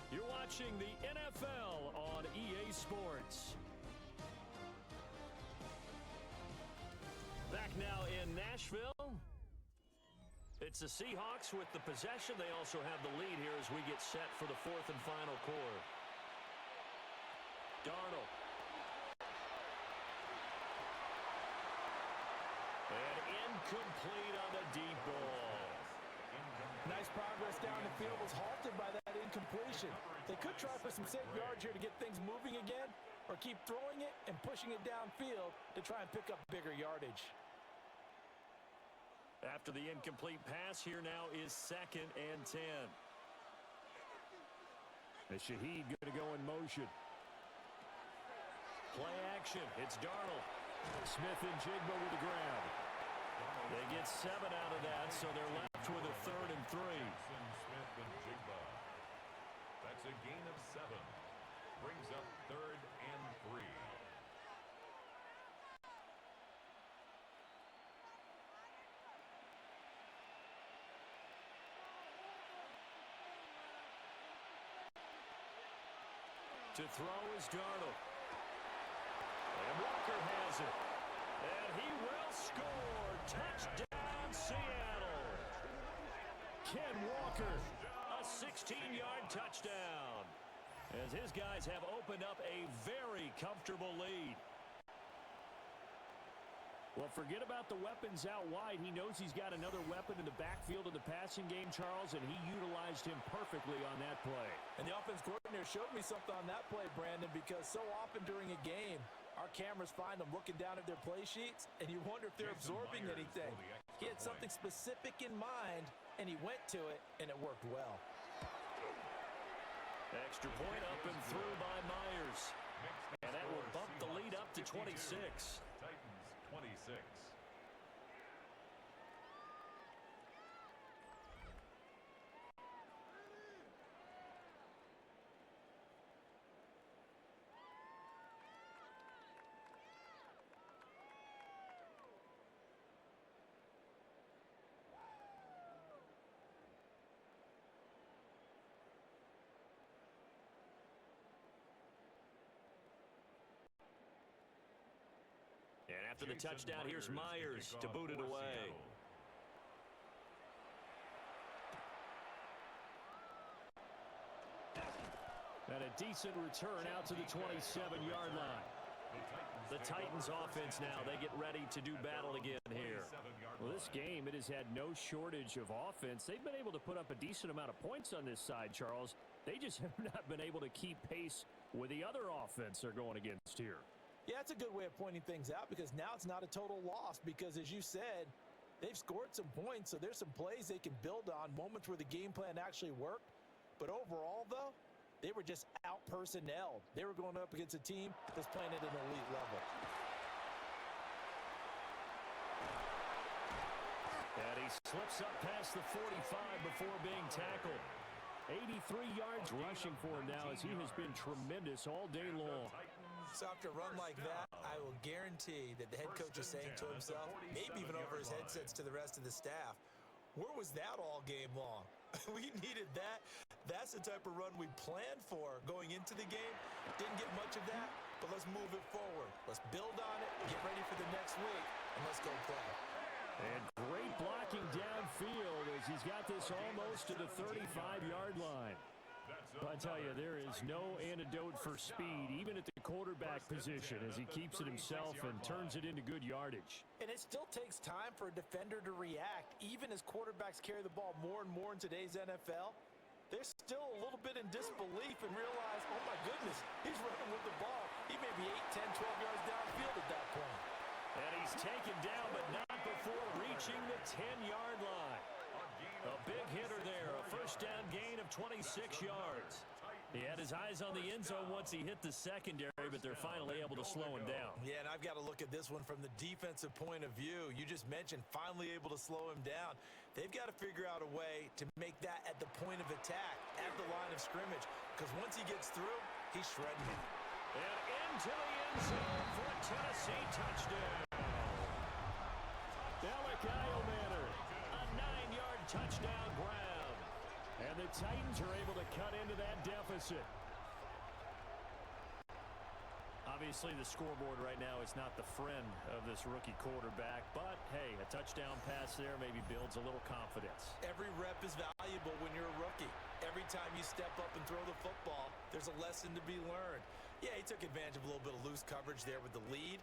You're watching the NFL on EA Sports. Back now in Nashville. It's the Seahawks with the possession. They also have the lead here as we get set for the 4th and final quarter. Darnold. And incomplete on the deep ball. Nice progress down the field was halted by that incompletion. They could try for some safe yards here to get things moving again, or keep throwing it and pushing it downfield to try and pick up bigger yardage. After the incomplete pass, here now is 2nd and 10. And Shaheed going to go in motion. Play action. It's Darnold. Smith and Jigba with the grab. They get 7 out of that, so they're left with a 3rd and 3. Smith and Jigba. That's a gain of 7. Brings up 3rd and 3. To throw is Darnold. And Walker has it. And he will score. Touchdown, Seattle. Ken Walker, a 16-yard touchdown. As his guys have opened up a very comfortable lead. Well, forget about the weapons out wide. He knows he's got another weapon in the backfield of the passing game, Charles, and he utilized him perfectly on that play. And the offense coordinator showed me something on that play, Brandon, because so often during a game, our cameras find them looking down at their play sheets, and you wonder if they're absorbing anything. He had something specific in mind, and he went to it, and it worked well. Extra point up and through by Myers. And that will bump the lead up to 26. Titans 26. After the touchdown, here's Myers to boot it away. And a decent return out to the 27-yard line. The Titans offense now, they get ready to do battle again here. Well, this game, it has had no shortage of offense. They've been able to put up a decent amount of points on this side, Charles. They just have not been able to keep pace with the other offense they're going against here. Yeah, it's a good way of pointing things out because now it's not a total loss because, as you said, they've scored some points, so there's some plays they can build on, moments where the game plan actually worked. But overall, though, they were just out-personnelled. They were going up against a team that's playing at an elite level. And he slips up past the 45 before being tackled. 83 yards rushing for him now as he has been tremendous all day long. So after a run like that, I will guarantee that the head coach is saying to himself, maybe even over his headsets to the rest of the staff, where was that all game long? We needed that. That's the type of run we planned for going into the game. Didn't get much of that, but let's move it forward. Let's build on it, get ready for the next week, and let's go play. And great blocking downfield as he's got this almost to the 35-yard line. I tell you, there is no antidote for speed, even at the quarterback position, as he keeps it himself and turns it into good yardage. And it still takes time for a defender to react. Even as quarterbacks carry the ball more and more in today's NFL, they're still a little bit in disbelief and realize, oh my goodness, he's running with the ball. He may be 8, 10, 12 yards downfield at that point. And he's taken down, but not before reaching the 10-yard line. A big hitter there, a first down gain of 26 yards. He had his eyes on the end zone once he hit the secondary, but they're finally able to slow him down. Yeah, and I've got to look at this one from the defensive point of view. You just mentioned finally able to slow him down. They've got to figure out a way to make that at the point of attack, at the line of scrimmage, because once he gets through, he's shredding it. And into the end zone for a Tennessee touchdown. Alec Eilmanner, a 9-yard touchdown grab. And the Titans are able to cut into that deficit. Obviously, the scoreboard right now is not the friend of this rookie quarterback, but hey, a touchdown pass there maybe builds a little confidence. Every rep is valuable when you're a rookie. Every time you step up and throw the football, there's a lesson to be learned. Yeah, he took advantage of a little bit of loose coverage there with the lead,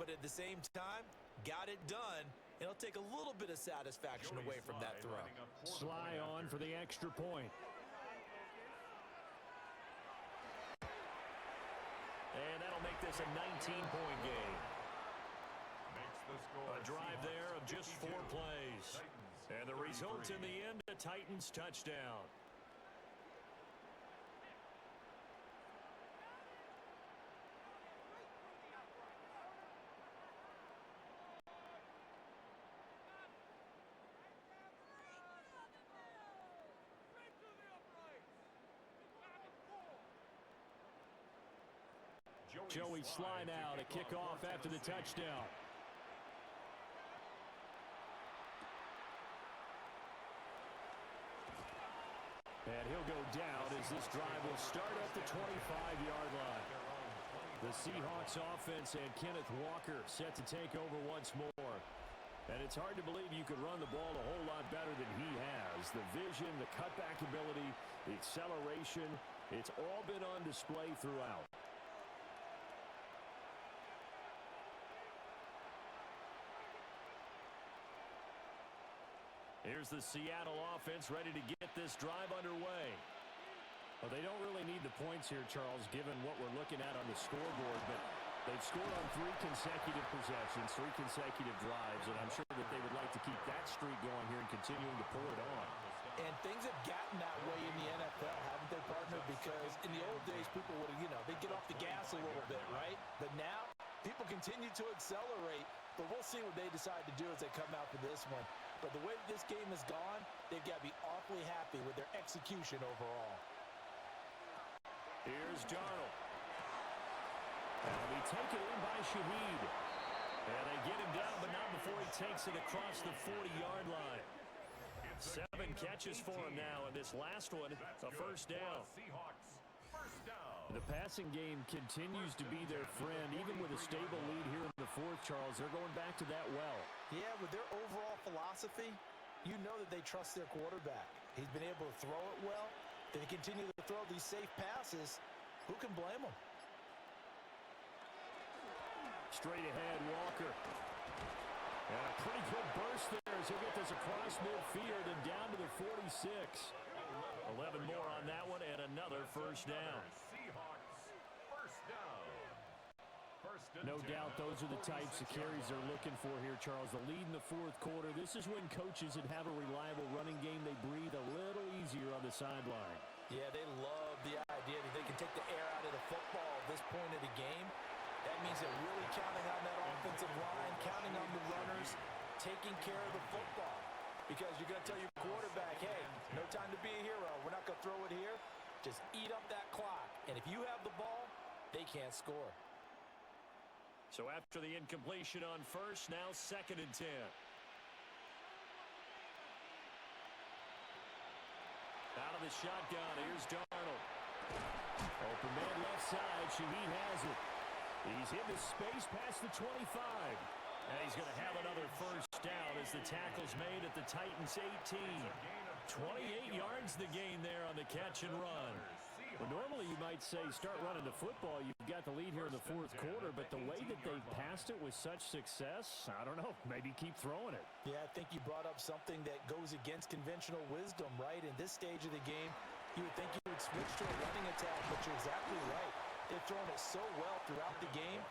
but at the same time, got it done, and it'll take a little bit of satisfaction away from that throw. Sly on for the extra point. And that'll make this a 19-point game. A drive there of just 4 plays. And the result in the end, a Titans touchdown. Joey Sly now to kick off after the touchdown. And he'll go down as this drive will start at the 25-yard line. The Seahawks offense and Kenneth Walker set to take over once more. And it's hard to believe you could run the ball a whole lot better than he has. The vision, the cutback ability, the acceleration, it's all been on display throughout. Here's the Seattle offense ready to get this drive underway. Well, they don't really need the points here, Charles, given what we're looking at on the scoreboard, but they've scored on 3 consecutive possessions, 3 consecutive drives, and I'm sure that they would like to keep that streak going here and continuing to pull it on. And things have gotten that way in the NFL, haven't they, partner? Because in the old days, people would, they'd get off the gas a little bit, right? But now, people continue to accelerate, but we'll see what they decide to do as they come out for this one. But the way this game has gone, they've got to be awfully happy with their execution overall. Here's Darnold. And he'll be taken in by Shaheed. And they get him down, but not before he takes it across the 40-yard line. 7 catches for him now, and this last one, a first down. Seahawks, first down. The passing game continues to be their friend. Even with a stable lead here in the fourth, Charles, they're going back to that well. Yeah, with their overall philosophy, you know that they trust their quarterback. He's been able to throw it well. They continue to throw these safe passes. Who can blame them? Straight ahead, Walker. And a pretty good burst there as he'll get this across midfield and down to the 46. 11 more on that one and another first down. Seahawks, first down. No doubt those are the types of carries they're looking for here, Charles. The lead in the fourth quarter. This is when coaches that have a reliable running game, they breathe a little easier on the sideline. Yeah, they love the idea that they can take the air out of the football at this point of the game. That means they're really counting on that offensive line, counting on the runners, taking care of the football. Because you're going to tell your quarterback, hey, no time to be a hero. We're not going to throw it here. Just eat up that clock. And if you have the ball, they can't score. So after the incompletion on first, now 2nd and 10. Out of the shotgun, here's Darnold. Open man left side, Shaheed has it. He's into space past the 25. And he's going to have another first down as the tackle's made at the Titans' 18. 28 yards the gain there on the catch and run. Well, normally you might say start running the football. You've got the lead here in the fourth quarter, but the way that they've passed it with such success, I don't know, maybe keep throwing it. Yeah, I think you brought up something that goes against conventional wisdom, right? In this stage of the game, you would think you would switch to a running attack, but you're exactly right. They've thrown it so well throughout the game,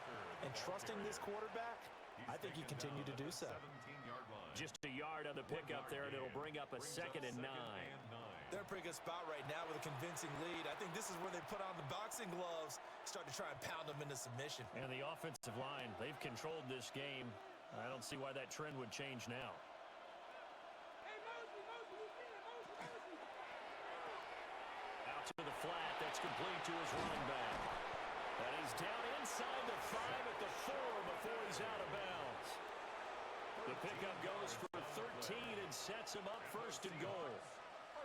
and trusting this quarterback, I think you continue to do so. Just a yard on the pickup there, and it'll bring up a 2nd and 9. They're in a pretty good spot right now with a convincing lead. I think this is where they put on the boxing gloves, start to try and pound them into submission. And the offensive line, they've controlled this game. I don't see why that trend would change now. Out to the flat, that's complete to his running back. And he's down inside the 5 at the 4 before he's out of bounds. The pickup goes for 13 and sets him up 1st and goal.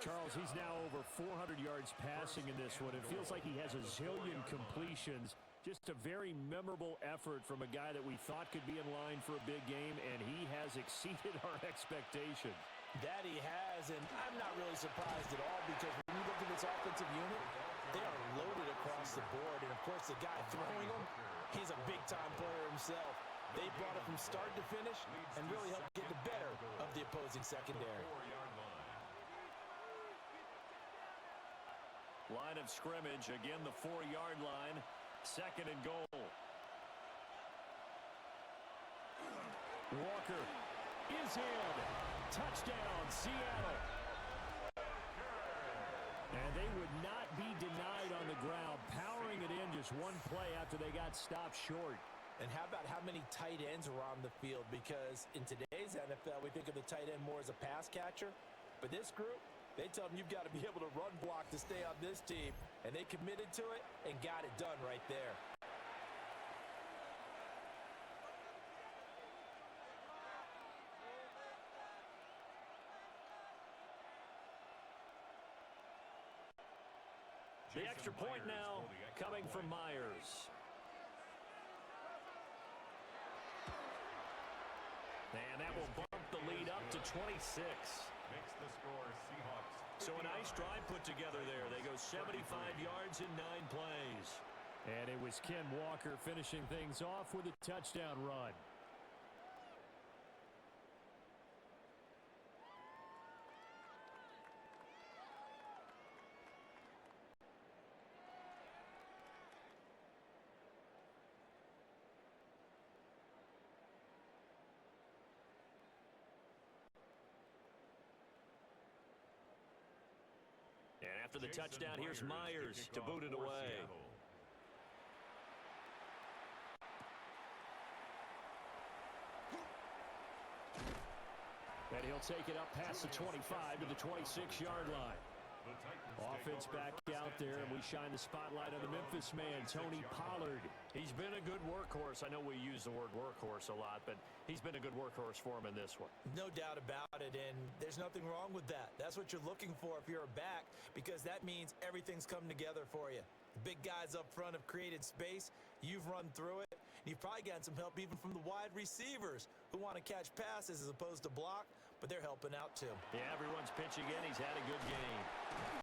Charles, he's now over 400 yards passing in this one. It feels like he has a zillion completions. Just a very memorable effort from a guy that we thought could be in line for a big game, and he has exceeded our expectations. That he has, and I'm not really surprised at all because when you look at this offensive unit, they are loaded across the board. And, of course, the guy throwing them, he's a big-time player himself. They brought it from start to finish and really helped get the better of the opposing secondary. Line of scrimmage, again the 4-yard line, 2nd and goal. Walker is in. Touchdown, Seattle. And they would not be denied on the ground, powering it in just one play after they got stopped short. And how about how many tight ends were on the field? Because in today's NFL, we think of the tight end more as a pass catcher. But this group, they tell them you've got to be able to run block to stay on this team. And they committed to it and got it done right there. The extra point now coming from Myers. And that will bump the lead up to 26. Makes the score Seahawks. So a nice drive put together there. They go 75 yards in 9 plays. And it was Ken Walker finishing things off with a touchdown run. And after the touchdown, here's Myers to boot it away. And he'll take it up past the 25 to the 26-yard line. Offense back out there, and we shine the spotlight on the Memphis man, Tony Pollard. He's been a good workhorse. I know we use the word workhorse a lot, but he's been a good workhorse for him in this one. No doubt about it, and there's nothing wrong with that. That's what you're looking for if you're a back, because that means everything's come together for you. The big guys up front have created space. You've run through it. You've probably gotten some help even from the wide receivers who want to catch passes as opposed to block, but they're helping out too. Yeah, everyone's pitching in. He's had a good game.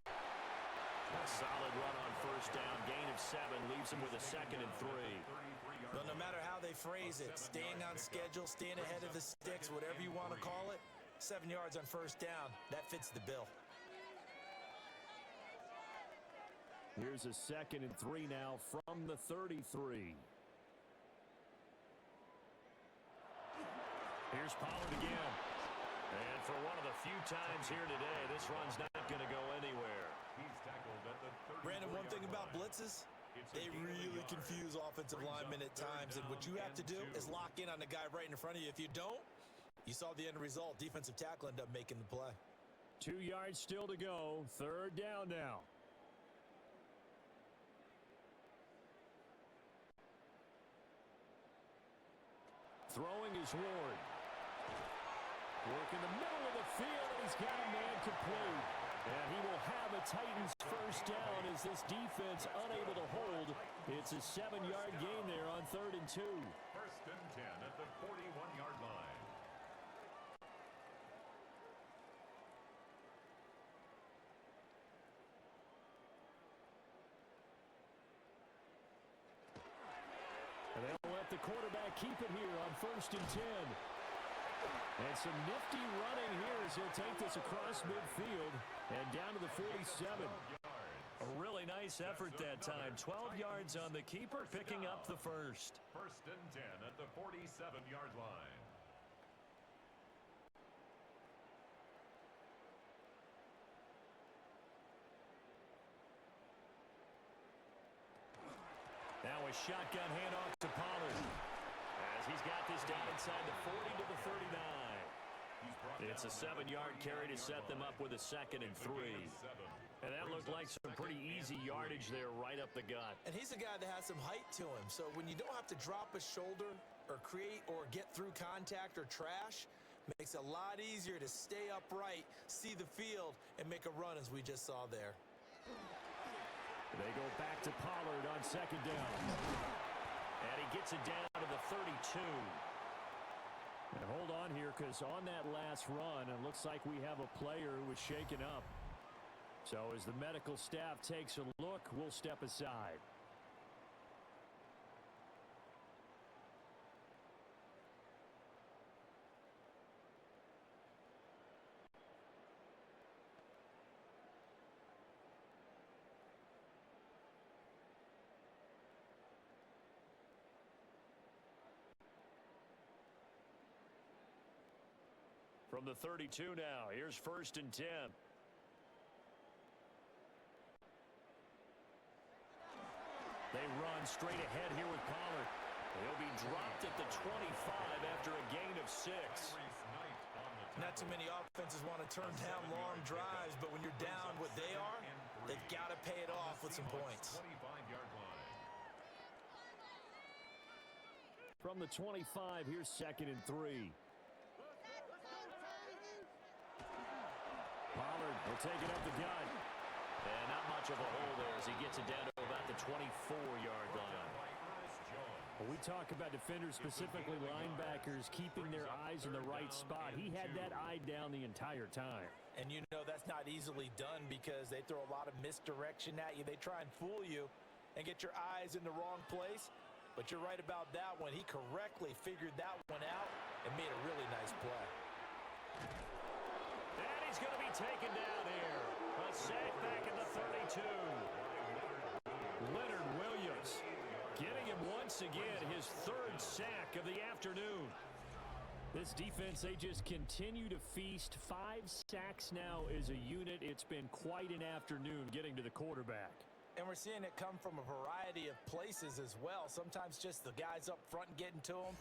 A solid run on first down. Gain of 7 leaves him with a 2nd and 3. But no matter how they phrase it, staying on schedule, staying ahead of the sticks, whatever you want to call it, 7 yards on first down, that fits the bill. Here's a 2nd and 3 now from the 33. Here's Pollard again. And for one of the few times here today, this run's not going to go anywhere. He's tackled at the 34-yard Brandon, one thing about blitzes, they really confuse offensive linemen at times, and what you have to do is lock in on the guy right in front of you. If you don't, you saw the end result. Defensive tackle ended up making the play. 2 yards still to go. 3rd down now. Throwing is Ward. Work in the middle of the field, and he's got a man complete. And he will have a Titans first down as this defense unable to hold. It's a 7-yard gain there on 3rd and 2. First and 10 at the 41-yard line. And they'll let the quarterback keep it here on 1st and 10. And some nifty running here as he'll take this across midfield and down to the 47. A really nice effort that time. 12 yards on the keeper, picking up the first. First and 10 at the 47-yard line. Now a shotgun handoff to Pollard as he's got this down inside the 40 to the 39. It's a 7-yard carry to set them up with a 2nd and 3. And that looked like some pretty easy yardage there right up the gut. And he's a guy that has some height to him, so when you don't have to drop a shoulder or create or get through contact or trash, makes it a lot easier to stay upright, see the field, and make a run as we just saw there. They go back to Pollard on 2nd down. And he gets it down to the 32. And hold on here, because on that last run, it looks like we have a player who was shaken up. So as the medical staff takes a look, we'll step aside. From the 32 now, here's 1st and 10. They run straight ahead here with Pollard. He'll be dropped at the 25 after a gain of 6. Not too many offenses want to turn down long drives, but when you're down what they are, they've got to pay it off with some points. From the 25, here's 2nd and 3. Pollard will take it up the gut. And not much of a hole there as he gets it down to about the 24-yard line. When we talk about defenders, specifically linebackers, keeping their eyes in the right spot, he had that eye down the entire time. And you know that's not easily done because they throw a lot of misdirection at you. They try and fool you and get your eyes in the wrong place. But you're right about that one. He correctly figured that one out and made a really nice play. And he's going to be taken down here. A sack back in the 32. Leonard Williams getting him once again his 3rd sack of the afternoon. This defense, they just continue to feast. 5 sacks now as a unit. It's been quite an afternoon getting to the quarterback. And we're seeing it come from a variety of places as well. Sometimes just the guys up front getting to him.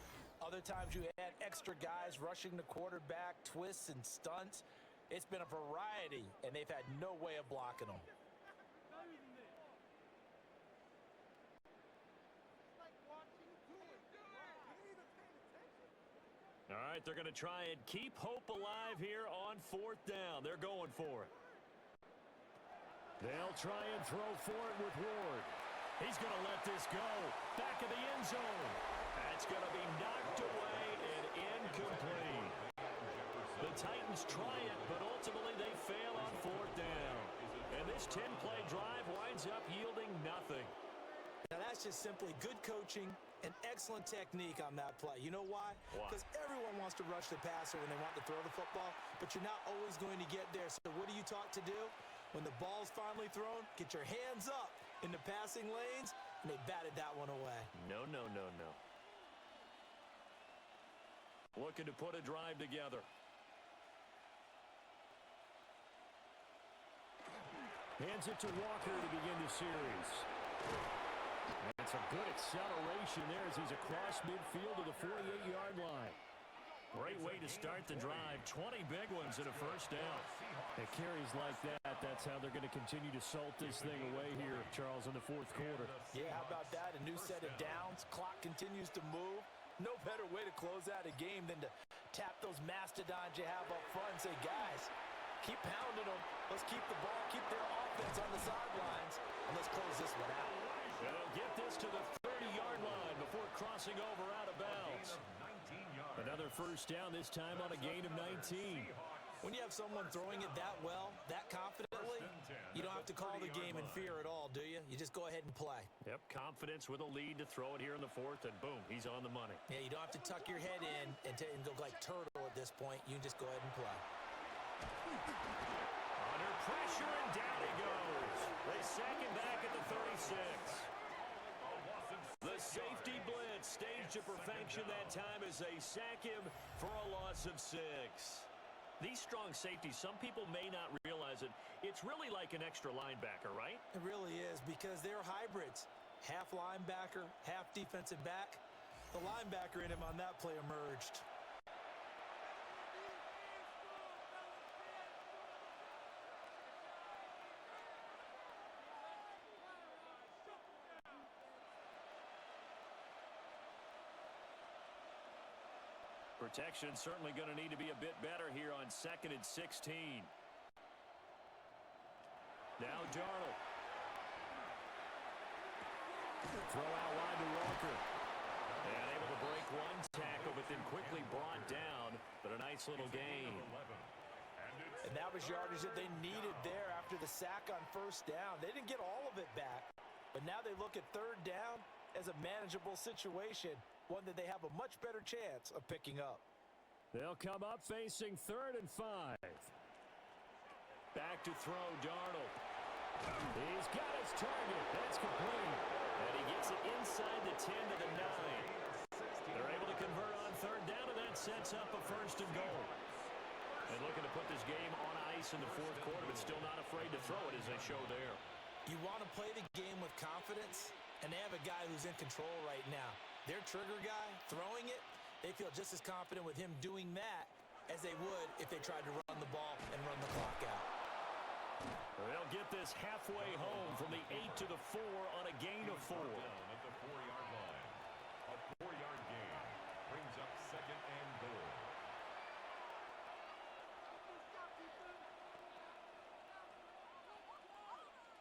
Other times you had extra guys rushing the quarterback, twists and stunts. It's been a variety, and they've had no way of blocking them. All right, they're going to try and keep hope alive here on 4th down. They're going for it. They'll try and throw for it with Ward. He's going to let this go. Back of the end zone. That's going to be knocked away and incomplete. The Titans try it, but ultimately they fail on fourth down. And this 10-play drive winds up yielding nothing. Now, that's just simply good coaching and excellent technique on that play. You know why? Because everyone wants to rush the passer when they want to throw the football, but you're not always going to get there. So what are you taught to do? When the ball's finally thrown, get your hands up in the passing lanes, and they batted that one away. No, no, no, no. Looking to put a drive together. Hands it to Walker to begin the series. And some good acceleration there as he's across midfield to the 48-yard line. Great way to start the drive. 20 big ones and a first down. It carries like that. That's how they're going to continue to salt this thing away here, Charles, in the fourth quarter. Yeah, how about that? A new set of downs. Clock continues to move. No better way to close out a game than to tap those mastodons you have up front and say, guys, keep pounding them. Let's keep the ball, keep their offense on the sidelines, and let's close this one out. And they'll get this to the 30-yard line before crossing over out of bounds. Another first down, this time on a gain of 19. When you have someone throwing it that well, that confidently, you don't have to call the game in fear at all, do you? You just go ahead and play. Yep, confidence with a lead to throw it here in the fourth, and boom, he's on the money. Yeah, you don't have to tuck your head in and go like turtle at this point. You just go ahead and play. Under pressure, and down he goes. They sack him back at the 36. The safety blitz staged to perfection that time as they sack him for a loss of 6. These strong safeties, some people may not realize it. It's really like an extra linebacker, right? It really is because they're hybrids. Half linebacker, half defensive back. The linebacker in him on that play emerged. Protection certainly going to need to be a bit better here on 2nd and 16. Now Darnold. Throw out wide to Walker. And able to break one tackle, but then quickly brought down. But a nice little gain. And that was yardage that they needed there after the sack on first down. They didn't get all of it back. But now they look at third down as a manageable situation. One that they have a much better chance of picking up. They'll come up facing 3rd and 5. Back to throw, Darnold. He's got his target. That's complete. And he gets it inside the 10 to the 9. They're able to convert on third down, and that sets up a 1st and goal. And looking to put this game on ice in the fourth quarter, but still not afraid to throw it as they show there. You want to play the game with confidence, and they have a guy who's in control right now. Their trigger guy, throwing it, they feel just as confident with him doing that as they would if they tried to run the ball and run the clock out. They'll get this halfway home from the 8 to the 4 on a gain of 4. At the 4-yard line. A 4-yard gain brings up 2nd and goal.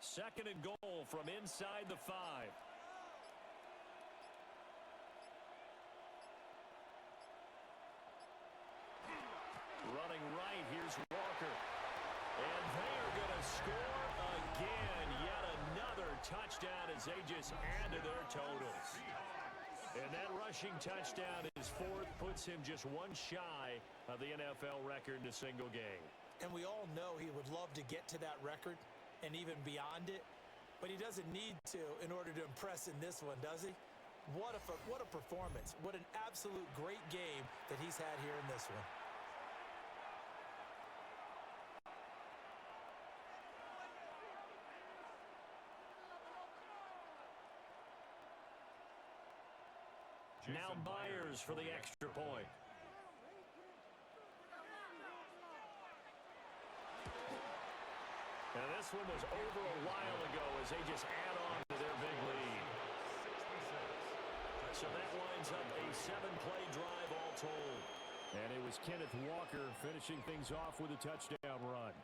Second and goal from inside the 5. Running right, here's Walker. And they are going to score again. Yet another touchdown as they just add to their totals. And that rushing touchdown is 4th, puts him just one shy of the NFL record in a single game. And we all know he would love to get to that record and even beyond it, but he doesn't need to in order to impress in this one, does he? What a performance. What an absolute great game that he's had here in this one. Now Myers for the extra point. And this one was over a while ago as they just add on to their big lead. So that winds up a 7-play drive all told. And it was Kenneth Walker finishing things off with a touchdown run.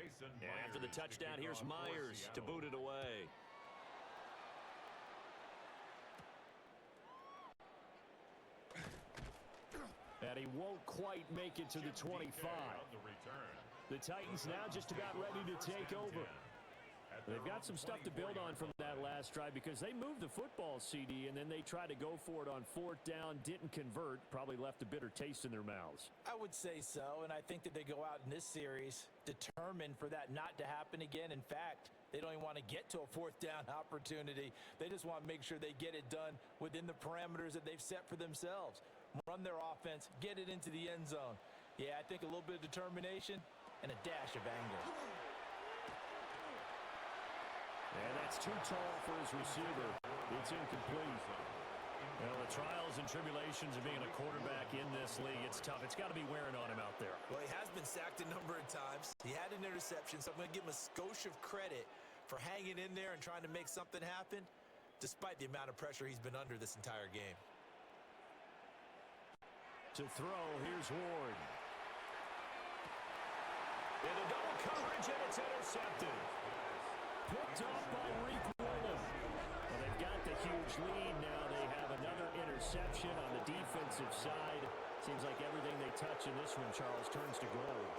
And after the touchdown, here's Myers to boot it away. And he won't quite make it to the 25. The Titans now just about ready to take over. They've got some stuff to build on from that last drive because they moved the football, CD, and then they tried to go for it on fourth down, didn't convert, probably left a bitter taste in their mouths. I would say so, and I think that they go out in this series determined for that not to happen again. In fact, they don't even want to get to a fourth down opportunity. They just want to make sure they get it done within the parameters that they've set for themselves. Run their offense, get it into the end zone. Yeah, I think a little bit of determination and a dash of anger. And that's too tall for his receiver. It's incomplete. Well, the trials and tribulations of being a quarterback in this league, it's tough. It's got to be wearing on him out there. Well, he has been sacked a number of times. He had an interception, so I'm going to give him a skosh of credit for hanging in there and trying to make something happen, despite the amount of pressure he's been under this entire game. To throw, here's Ward. Into double coverage, and it's intercepted. Picked off by Gxlden. Well, they've got the huge lead now. They have another interception on the defensive side. Seems like everything they touch in this one, Charles, turns to gold.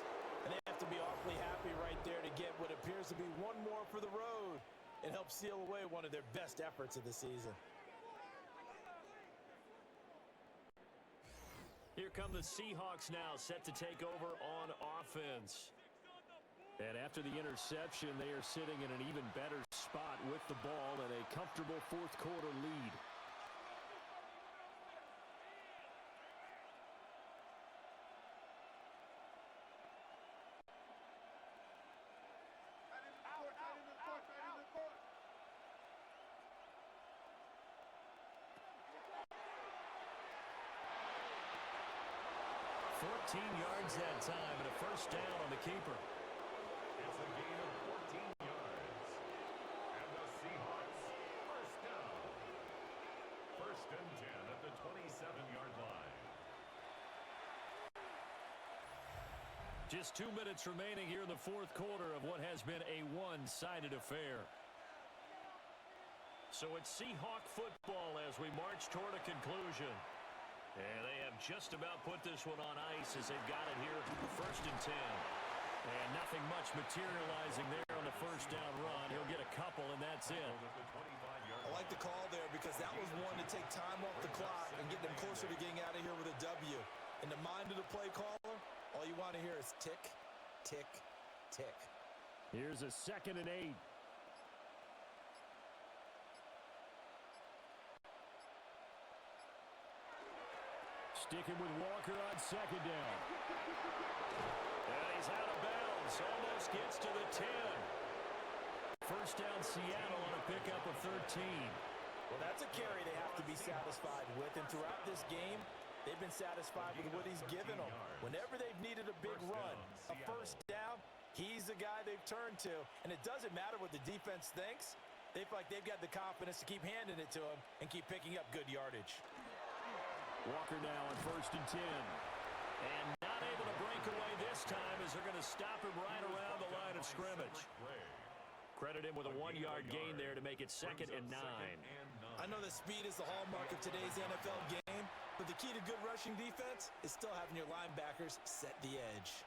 And they have to be awfully happy right there to get what appears to be one more for the road and help seal away one of their best efforts of the season. Here come the Seahawks now, set to take over on offense. And after the interception, they are sitting in an even better spot with the ball and a comfortable fourth quarter lead. Yards that time and a first down on the keeper. It's a gain of 14 yards. And the Seahawks, first down. First and 10 at the 27-yard line. Just 2 minutes remaining here in the fourth quarter of what has been a one-sided affair. So it's Seahawk football as we march toward a conclusion. And they have just about put this one on ice as they've got it here, first and 10. And nothing much materializing there on the first down run. He'll get a couple, and that's it. I like the call there because that was one to take time off the clock and get them closer to getting out of here with a W. In the mind of the play caller, all you want to hear is tick, tick, tick. Here's a 2nd and 8. Sticking with Walker on 2nd down. And he's out of bounds. Almost gets to the 10. First down Seattle on a pickup of 13. Well, that's a carry they have to be satisfied with. And throughout this game, they've been satisfied with what he's given them. Whenever they've needed a big run, a first down, he's the guy they've turned to. And it doesn't matter what the defense thinks. They feel like they've got the confidence to keep handing it to him and keep picking up good yardage. Walker now on 1st and 10. And not able to break away this time as they're going to stop him right around the line of scrimmage. Credit him with a 1-yard gain there to make it 2nd and 9. I know that speed is the hallmark of today's NFL game, but the key to good rushing defense is still having your linebackers set the edge.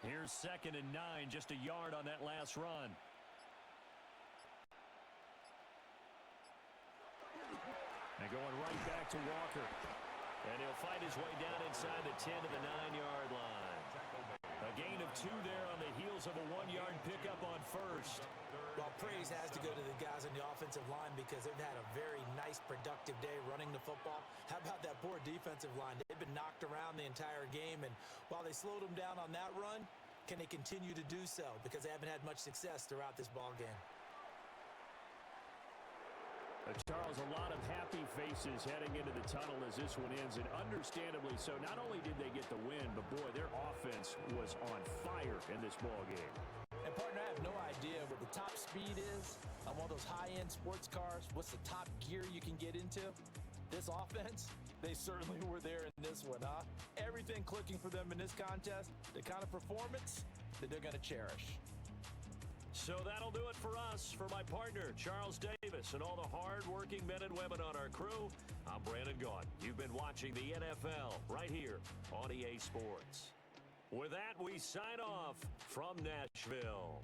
Here's 2nd and 9, just a yard on that last run. And going right back to Walker. And he'll fight his way down inside the 10 to the 9-yard line. A gain of 2 there on the heels of a 1-yard pickup on first. Well, praise has to go to the guys on the offensive line because they've had a very nice, productive day running the football. How about that poor defensive line? They've been knocked around the entire game, and while they slowed them down on that run, can they continue to do so? Because they haven't had much success throughout this ball game. Charles, a lot of happy faces heading into the tunnel as this one ends, and understandably so. Not only did they get the win, but boy, their offense was on fire in this ball game. And partner, I have no idea what the top speed is on one of those high-end sports cars. What's the top gear you can get into? This offense, they certainly were there in this one, huh? Everything clicking for them in this contest, the kind of performance that they're going to cherish. So that'll do it for us. For my partner, Charles Davis, and all the hard-working men and women on our crew, I'm Brandon Gaudin. You've been watching the NFL right here on EA Sports. With that, we sign off from Nashville.